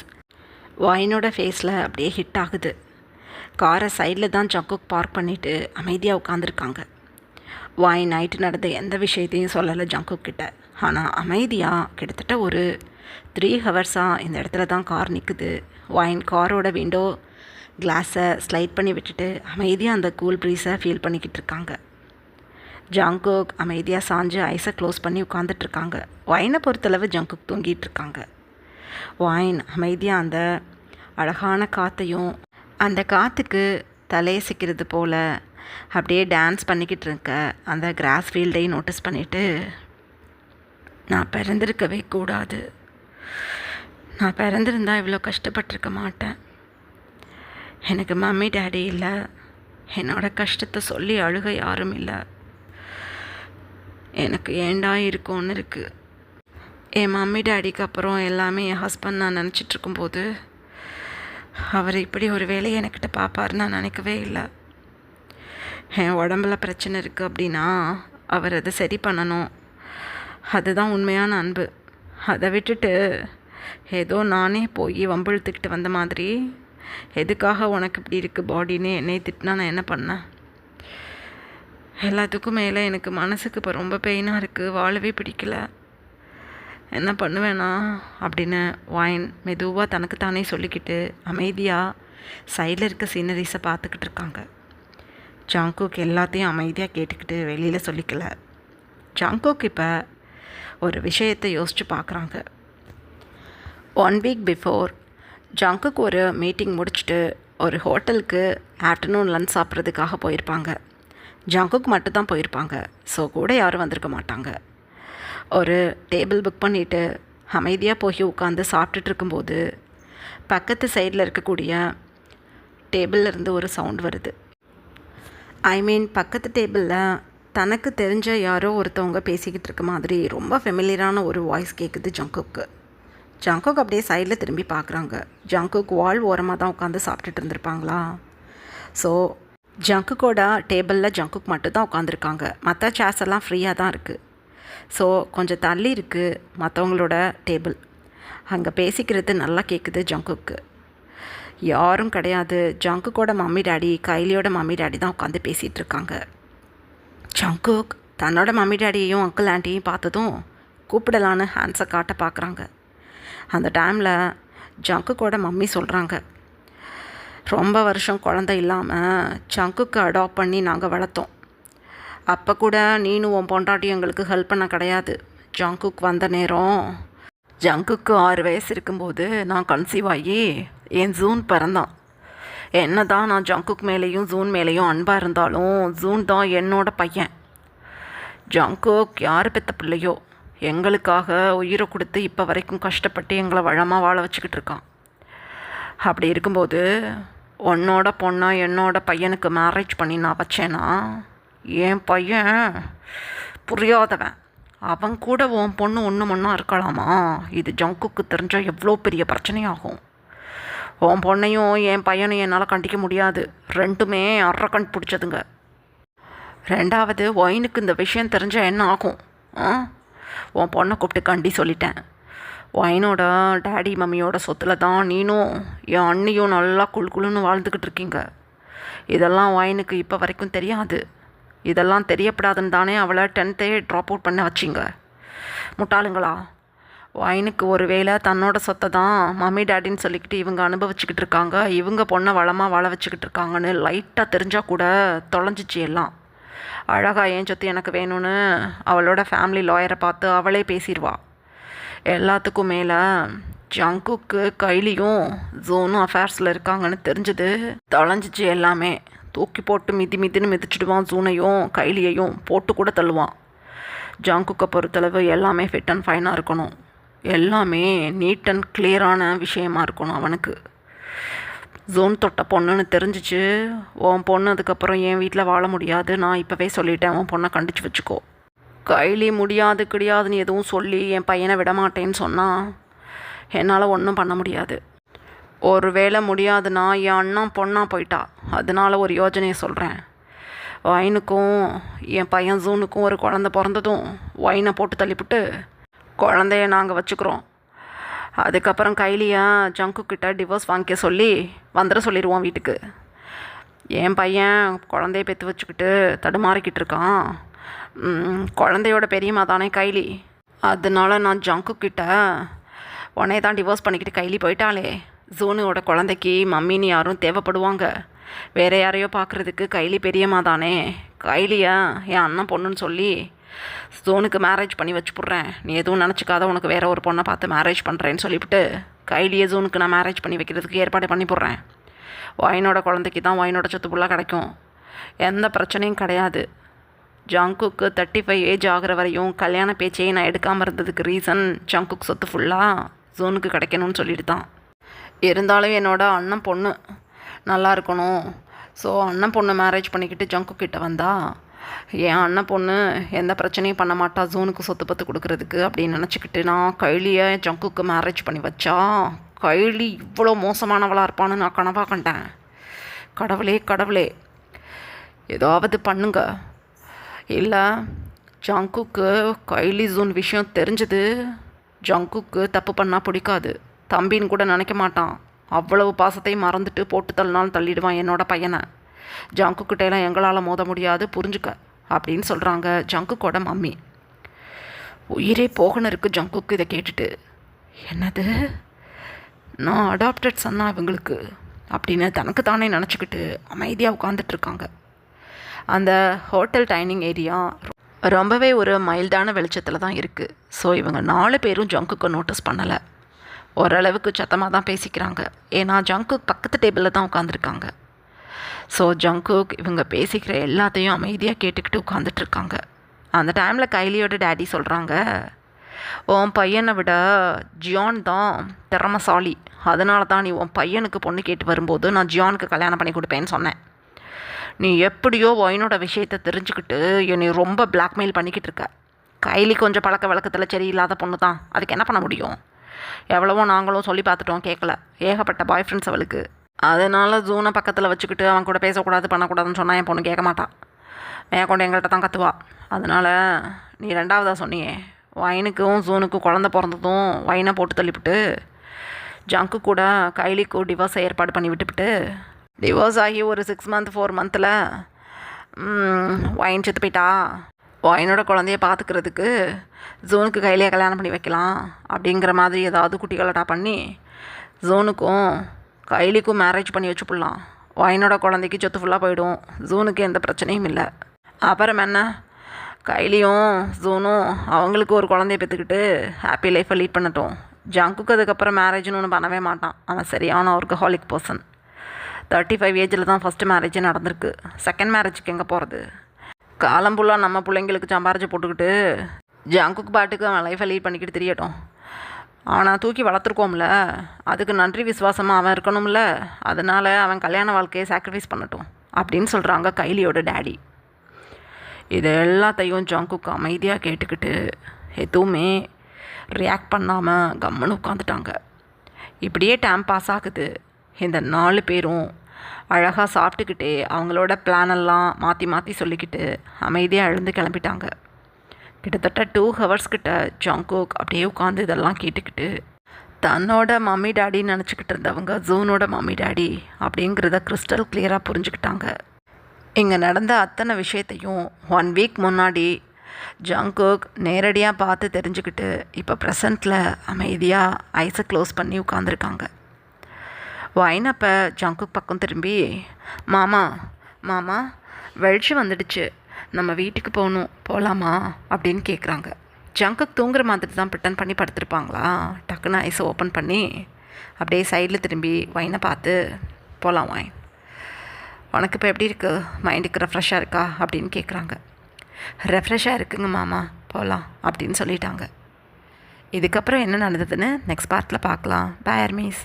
வாயினோட ஃபேஸில் அப்படியே ஹிட் ஆகுது. காரை சைடில் தான் ஜங்குக் பார்க் பண்ணிவிட்டு அமைதியாக உட்காந்துருக்காங்க. வாயின் நைட்டு நடந்த எந்த விஷயத்தையும் சொல்லலை ஜங்குக் கிட்ட. ஆனால் அமைதியாக கிட்டத்தட்ட ஒரு 3 ஹவர்ஸாக இந்த இடத்துல தான் கார் நிற்குது. வாயின் காரோட விண்டோ கிளாஸை ஸ்லைட் பண்ணி விட்டுட்டு அமைதியாக அந்த கூல் ப்ரீஸை ஃபீல் பண்ணிக்கிட்டு இருக்காங்க. ஜங்குக் அமைதியாக சாஞ்சு ஐஸை க்ளோஸ் பண்ணி உட்காந்துட்ருக்காங்க. வாயினை பொறுத்தளவு ஜங்குக் தூங்கிட்டு இருக்காங்க. வாயின் அமைதியாக அந்த அழகான காற்றையும் அந்த காற்றுக்கு தலையசிக்கிறது போல் அப்படியே டான்ஸ் பண்ணிக்கிட்டு இருக்க அந்த கிராஸ் ஃபீல்டையும் நோட்டீஸ் பண்ணிவிட்டு, நான் பிறந்திருக்கவே கூடாது, நான் பிறந்திருந்தால் இவ்வளோ கஷ்டப்பட்டிருக்க மாட்டேன், எனக்கு மம்மி டேடி இல்லை, என்னோடய கஷ்டத்தை சொல்லி அழுக யாரும் இல்லை, எனக்கு ஏண்டா இருக்கும்னு இருக்குது. என் மம்மி டேடிக்கு அப்புறம் எல்லாமே என் ஹஸ்பண்ட் நான் நினச்சிட்ருக்கும்போது அவர் இப்படி ஒரு வேலையை என்கிட்ட பார்ப்பாருன்னு நான் நினைக்கவே இல்லை. என் உடம்புல பிரச்சனை இருக்குது அப்படின்னா அவர் அதை சரி பண்ணணும், அதுதான் உண்மையான அன்பு. அதை விட்டுட்டு ஏதோ நானே போய் வம்பிழுத்துக்கிட்டு வந்த மாதிரி எதுக்காக உனக்கு இப்படி இருக்குது பாடின்னு என்னை திட்டினா நான் என்ன பண்ணேன்? எல்லாத்துக்கும் மேலே எனக்கு மனசுக்கு இப்போ ரொம்ப பெயினாக இருக்குது, வாழவே பிடிக்கல, என்ன பண்ணுவேனா அப்படின்னு வாயின் மெதுவாக தனக்கு தானே சொல்லிக்கிட்டு அமைதியாக சைடில் இருக்க சீனரிஸை பார்த்துக்கிட்டு இருக்காங்க. ஜங்குக் எல்லாத்தையும் அமைதியாக கேட்டுக்கிட்டு வெளியில் சொல்லிக்கல. ஜங்குக் இப்போ ஒரு விஷயத்தை யோசித்து பார்க்குறாங்க. 1 வீக் பிஃபோர் ஜங்குக் ஒரு மீட்டிங் முடிச்சுட்டு ஒரு ஹோட்டலுக்கு ஆஃப்டர்நூன் லன்ச் சாப்பிட்றதுக்காக போயிருப்பாங்க. ஜங்குக் மட்டும் தான் போயிருப்பாங்க. ஸோ கூட யாரும் வந்திருக்க மாட்டாங்க. ஒரு டேபிள் புக் பண்ணிவிட்டு அமைதியாக போய் உட்காந்து சாப்பிட்டுட்டு இருக்கும்போது பக்கத்து சைடில் இருக்கக்கூடிய டேபிள்லேருந்து ஒரு சவுண்ட் வருது. பக்கத்து டேபிளில் தனக்கு தெரிஞ்ச யாரோ ஒருத்தவங்க பேசிக்கிட்டு இருக்க மாதிரி ரொம்ப ஃபெமிலியரான ஒரு வாய்ஸ் கேட்குது ஜங்குக்கு. ஜங்குக் அப்படியே சைடில் திரும்பி பார்க்குறாங்க. ஜங்குக் வால் ஓரமாக தான் உட்காந்து சாப்பிட்டுட்டு இருந்திருப்பாங்களா? ஸோ ஜங்குக்கோட டேபிளில் ஜங்குக் மட்டும் தான் உட்காந்துருக்காங்க. மற்ற சேர்ஸ் எல்லாம் ஃப்ரீயாக தான் இருக்குது. ஸோ கொஞ்சம் தள்ளி இருக்குது மற்றவங்களோட டேபிள். அங்கே பேசிக்கிறது நல்லா கேட்குது ஜங்குக்கு. யாரும் கிடையாது, ஜங்குக்கோட மம்மி டாடி கைலியோட மம்மி டாடி தான் உட்காந்து பேசிகிட்டு இருக்காங்க. ஜங்குக் தன்னோட மம்மி டாடியையும் அங்கிள் ஆண்டியையும் பார்த்ததும் கூப்பிடலான்னு ஹேண்ட்ஸை காட்ட பார்க்குறாங்க. அந்த டைமில் ஜங்குக்கோட மம்மி சொல்கிறாங்க, ரொம்ப வருஷம் குழந்தை இல்லாமல் ஜங்குக்கு அடாப்ட் பண்ணி நாங்கள் வளர்த்தோம். அப்போ கூட நீனும் உன் பொண்டாட்டி எங்களுக்கு ஹெல்ப் பண்ண கிடையாது. ஜங்குக் வந்த நேரம் ஜங்குக்கு 6 வயசு இருக்கும்போது நான் கன்சீவ் ஆகி என் ஜூன் பிறந்தான். என்ன தான் நான் ஜங்குக் மேலேயும் ஜூன் மேலேயும் அன்பாக இருந்தாலும் ஜூன் தான் என்னோட பையன். ஜங்குக் யார் பெற்ற பிள்ளையோ எங்களுக்காக உயிரை கொடுத்து இப்போ வரைக்கும் கஷ்டப்பட்டு எங்களை வளமாக வாழ வச்சுக்கிட்டு இருக்கான். அப்படி இருக்கும்போது உன்னோட பொண்ணை என்னோட பையனுக்கு மேரேஜ் பண்ணி நான் வச்சேன்னா என் பையன் புரியாதவன், அவன் கூட உன் பொண்ணு ஒன்று மண்ணா இருக்கலாமா? இது ஜங்குக்கு தெரிஞ்சால் எவ்வளோ பெரிய பிரச்சனையாகும். உன் பொண்ணையும் என் பையனையும் என்னால் கண்டிக்க முடியாது. ரெண்டுமே அறக்கண் பிடிச்சதுங்க. ரெண்டாவது, ஒயினுக்கு இந்த விஷயம் தெரிஞ்சால் என்ன ஆகும்? உன் பொண்ணை கூப்பிட்டு கண்டி சொல்லிட்டேன். ஒயினோட டேடி மம்மியோட சொத்தில் தான் நீனும் என் அண்ணியும் நல்லா குழுன்னு வாழ்ந்துக்கிட்டு இருக்கீங்க. இதெல்லாம் ஒயினுக்கு இப்போ வரைக்கும் தெரியாது. இதெல்லாம் தெரியப்படாதுன்னு தானே அவளை 10th ட்ராப் அவுட் பண்ண வச்சிங்க. முட்டாளுங்களா? ஒயினுக்கு ஒரு வேளை தன்னோட சொத்தை தான் மம்மி டேடின்னு சொல்லிக்கிட்டு இவங்க அனுபவிச்சுக்கிட்டு இருக்காங்க, இவங்க பொண்ணை வளமாக வாழ வச்சுக்கிட்டு இருக்காங்கன்னு லைட்டாக தெரிஞ்சால் கூட தொலைஞ்சிச்சு எல்லாம். அழகா என் சொத்து எனக்கு வேணும்னு அவளோட ஃபேமிலி லாயரை பார்த்து அவளே பேசிடுவா. எல்லாத்துக்கும் மேலே ஜங்குக்கு கைலியும் ஜோனும் அஃபேர்ஸில் இருக்காங்கன்னு தெரிஞ்சது தொலைஞ்சிச்சு எல்லாமே. தூக்கி போட்டு மிதின்னு மிதிச்சிடுவான். ஜூனையும் கைலியையும் போட்டு கூட தள்ளுவான். ஜங்குக்கை பொறுத்தளவு எல்லாமே ஃபிட் அண்ட் ஃபைனாக இருக்கணும், எல்லாமே நீட் அண்ட் கிளியரான விஷயமா இருக்கணும் அவனுக்கு. ஜோன் தொட்ட பொண்ணுன்னு தெரிஞ்சிச்சு உன் பொண்ணு அதுக்கப்புறம் என் வீட்டில் வாழ முடியாது. நான் இப்போவே சொல்லிட்டேன், உன் பொண்ணை கண்டிச்சு வச்சுக்கோ. கைலி முடியாது கிடையாதுன்னு எதுவும் சொல்லி என் பையனை விடமாட்டேன்னு சொன்னால் என்னால் ஒன்றும் பண்ண முடியாது. ஒரு வேளை முடியாதுன்னா என் அண்ணா பொண்ணாக போயிட்டா. அதனால ஒரு யோஜனையை சொல்கிறேன். ஒயினுக்கும் என் பையன் ஜூனுக்கும் ஒரு குழந்த பிறந்ததும் ஒயினை போட்டு தள்ளிவிட்டு குழந்தைய நாங்கள் வச்சுக்கிறோம். அதுக்கப்புறம் கைலியா ஜங்குக்கிட்ட டிவோர்ஸ் வாங்கிக்க சொல்லி வந்துட சொல்லிடுவோம் வீட்டுக்கு. என் பையன் குழந்தைய பெற்று வச்சுக்கிட்டு தடுமாறிக்கிட்டு இருக்கான். குழந்தையோட பெரியம்மா தானே கைலி. அதனால நான் ஜங்குக்கிட்ட உடனே தான் டிவோர்ஸ் பண்ணிக்கிட்டு கைலி போயிட்டாலே, ஜூனோட குழந்தைக்கு மம்மின்னு யாரும் தேவைப்படுவாங்க. வேறு யாரையோ பார்க்குறதுக்கு கைலி பெரியம்மா தானே. கைலியா என் அண்ணன் பொண்ணுன்னு சொல்லி ஜோனுக்கு மேரேஜ் பண்ணி வச்சுப்புட்றேன். நீ எதுவும் நினச்சிக்காத, உனக்கு வேறு ஒரு பொண்ணை பார்த்து மேரேஜ் பண்ணுறேன்னு சொல்லிவிட்டு கைலியை ஜோனுக்கு நான் மேரேஜ் பண்ணி வைக்கிறதுக்கு ஏற்பாடு பண்ணி போடுறேன். ஒயினோட குழந்தைக்கு தான் ஒயினோட சொத்து ஃபுல்லாக கிடைக்கும். எந்த பிரச்சனையும் கிடையாது. ஜங்குக்கு 35 ஏஜ் ஆகிற வரையும் கல்யாண பேச்சையே நான் எடுக்காமல் இருந்ததுக்கு ரீசன் ஜங்குக் சொத்து ஃபுல்லாக ஜோனுக்கு கிடைக்கணும்னு சொல்லிட்டு தான். இருந்தாலும் என்னோட அண்ணன் பொண்ணு நல்லா இருக்கணும். ஸோ அண்ணன் பொண்ணு மேரேஜ் பண்ணிக்கிட்டு ஜங்குக்கிட்ட வந்தா என் அண்ணன் பொண்ணு எந்த பிரச்சனையும் பண்ண மாட்டா ஜோனுக்கு சொத்து பத்து கொடுக்கறதுக்கு அப்படின்னு நினச்சிக்கிட்டு நான் கைலியை ஜங்குக்கு மேரேஜ் பண்ணி வச்சா கைலி இவ்வளோ மோசமானவளாக இருப்பான்னு நான் கனவாக கண்டேன். கடவுளே ஏதாவது பண்ணுங்க. இல்லை ஜங்குக்கு கைலி ஜூன் விஷயம் தெரிஞ்சது. ஜங்குக்கு தப்பு பண்ணால் பிடிக்காது, தம்பின்னு கூட நினைக்க மாட்டான். அவ்வளவு பாசத்தையும் மறந்துட்டு போட்டு தள்ளினாலும் தள்ளிடுவான் என்னோட பையனை. ஜங்குக்கிட்டேலாம் எங்களால் மோத முடியாது, புரிஞ்சுக்க அப்படின்னு சொல்கிறாங்க ஜங்குக்கோட மம்மி. உயிரே போகணும் இருக்குது ஜங்குக்கு இதை கேட்டுட்டு. என்னது, நான் அடாப்டட் சன்னா இவங்களுக்கு அப்படின்னு தனக்கு தானே நினச்சிக்கிட்டு அமைதியாக உட்காந்துட்ருக்காங்க. அந்த ஹோட்டல் டைனிங் ஏரியா ரொம்பவே ஒரு மைல்டான வெளிச்சத்தில் தான் இருக்குது. ஸோ இவங்க 4 பேரும் ஜங்குக்கு நோட்டீஸ் பண்ணலை. ஓரளவுக்கு சத்தமாக தான் பேசிக்கிறாங்க. ஏன்னா ஜங்குக் பக்கத்து டேபிளில் தான் உட்காந்துருக்காங்க. ஸோ ஜங்குக் இவங்க பேசிக்கிற எல்லாத்தையும் அமைதியாக கேட்டுக்கிட்டு உட்காந்துட்ருக்காங்க. அந்த டைமில் கைலியோட டேடி சொல்கிறாங்க, உன் பையனை விட ஜியான் தான் திறமசாலி. அதனால தான் நீ உன் பையனுக்கு பொண்ணு கேட்டு வரும்போது நான் ஜியானுக்கு கல்யாணம் பண்ணி கொடுப்பேன்னு சொன்னேன். நீ எப்படியோ ஒயினோட விஷயத்தை தெரிஞ்சுக்கிட்டு என்னை ரொம்ப பிளாக்மெயில் பண்ணிக்கிட்டு இருக்க. கைலி கொஞ்சம் பழக்க வழக்கத்தில் சரியில்லாத பொண்ணு தான், அதுக்கு என்ன பண்ண முடியும்? எவ்வளவோ நாங்களும் சொல்லி பார்த்துட்டோம், கேட்கல. ஏகப்பட்ட பாய் ஃப்ரெண்ட்ஸ் அவளுக்கு. அதனால் ஜூனை பக்கத்தில் வச்சுக்கிட்டு அவன் கூட பேசக்கூடாது பண்ணக்கூடாதுன்னு சொன்னால் என் பொண்ணு கேட்க மாட்டான். மேற்கொண்டு எங்கள்கிட்ட தான் கற்றுவா. அதனால் நீ ரெண்டாவதாக சொன்னியே வைனுக்கும் ஜூனுக்கும் குழந்த பிறந்ததும் வைனை போட்டு தள்ளிவிட்டு ஜங்கு கூட கைலிக்கும் டிவோர்ஸ் ஏற்பாடு பண்ணி விட்டுவிட்டு டிவோர்ஸ் ஆகி ஒரு 6 மந்த் 4 மந்தில் வைன் செத்து போயிட்டா. வைனோட குழந்தைய பார்த்துக்கிறதுக்கு ஜூனுக்கு கையிலேயே கல்யாணம் பண்ணி வைக்கலாம் அப்படிங்கிற மாதிரி ஏதாவது குட்டிகளட்டா பண்ணி ஜூனுக்கும் கைலிக்கும் மேரேஜ் பண்ணி வச்சுப்பிடலாம். வைனோட குழந்தைக்கு சொத்து ஃபுல்லாக போயிடும், ஜூனுக்கு எந்த பிரச்சனையும் இல்லை. அப்புறம் என்ன, கைலியும் ஜூனும் அவங்களுக்கு ஒரு குழந்தைய பெற்றுக்கிட்டு ஹாப்பி லைஃப்பை லீட் பண்ணட்டும். ஜங்குக்கு அதுக்கப்புறம் மேரேஜ்னு ஒன்று பண்ணவே மாட்டான். அவன் சரியான ஒர்க்கஹாலிக் பர்சன். 35 ஏஜில் தான் ஃபஸ்ட்டு மேரேஜே நடந்திருக்கு. செகண்ட் மேரேஜுக்கு எங்கே போகிறது? காலம் ஃபுல்லாக நம்ம பிள்ளைங்களுக்கு சம்பாரிச்சு போட்டுக்கிட்டு ஜங்குக்கு பாட்டுக்கு அவன் லைஃப்பை லீட் பண்ணிக்கிட்டு தெரியட்டும். அவனை தூக்கி வளர்த்துருக்கோம்ல, அதுக்கு நன்றி விசுவாசமாக அவன் இருக்கணும்ல, அதனால் அவன் கல்யாண வாழ்க்கையை சாக்ரிஃபைஸ் பண்ணட்டும் அப்படின்னு சொல்கிறாங்க கைலியோட டேடி. இது எல்லாத்தையும் ஜங்குக்கு அமைதியாக கேட்டுக்கிட்டு எதுவுமே ரியாக்ட் பண்ணாமல் கம்முன்னு உட்காந்துட்டாங்க. இப்படியே டைம் பாஸ் ஆகுது. இந்த 4 பேரும் அழகாக சாப்பிட்டுக்கிட்டே அவங்களோட பிளானெல்லாம் மாற்றி மாற்றி சொல்லிக்கிட்டு அமைதியாக எழுந்து கிளம்பிட்டாங்க. கிட்டத்தட்ட 2 ஹவர்ஸ் கிட்ட ஜங்குக் அப்படியே உட்காந்து இதெல்லாம் கேட்டுக்கிட்டு தன்னோட மம்மி டாடின்னு நினச்சிக்கிட்டு இருந்தவங்க ஜூனோட மம்மி டாடி அப்படிங்கிறத கிறிஸ்டல் கிளியராக புரிஞ்சுக்கிட்டாங்க. இங்கே நடந்த அத்தனை விஷயத்தையும் 1 வீக் முன்னாடி ஜங்குக் நேரடியாக பார்த்து தெரிஞ்சுக்கிட்டு இப்போ ப்ரெசண்ட்டில் அமைதியாக ஐஸை க்ளோஸ் பண்ணி உட்காந்துருக்காங்க. வைனப்போ ஜங்குக் பக்கம் திரும்பி, மாமா மாமா வெளிச்சம் வந்துடுச்சு, நம்ம வீட்டுக்கு போகலாமா அப்படின்னு கேட்குறாங்க. ஜங்குக் தூங்குற மாதிரி தான் ப்ரிட்டன் பண்ணி படுத்துருப்பாங்களா? டக்குன்னு ஐஸை ஓப்பன் பண்ணி அப்படியே சைடில் திரும்பி வைனை பார்த்து, போகலாம் வைன், உனக்கு இப்போ எப்படி இருக்குது, மைண்டுக்கு ரெஃப்ரெஷ்ஷாக இருக்கா அப்படின்னு கேட்குறாங்க. ரெஃப்ரெஷ்ஷாக இருக்குங்க மாமா, போகலாம் அப்படின்னு சொல்லிட்டாங்க. இதுக்கப்புறம் என்ன நடந்ததுன்னு நெக்ஸ்ட் பார்ட்டில் பார்க்கலாம். Bye armies.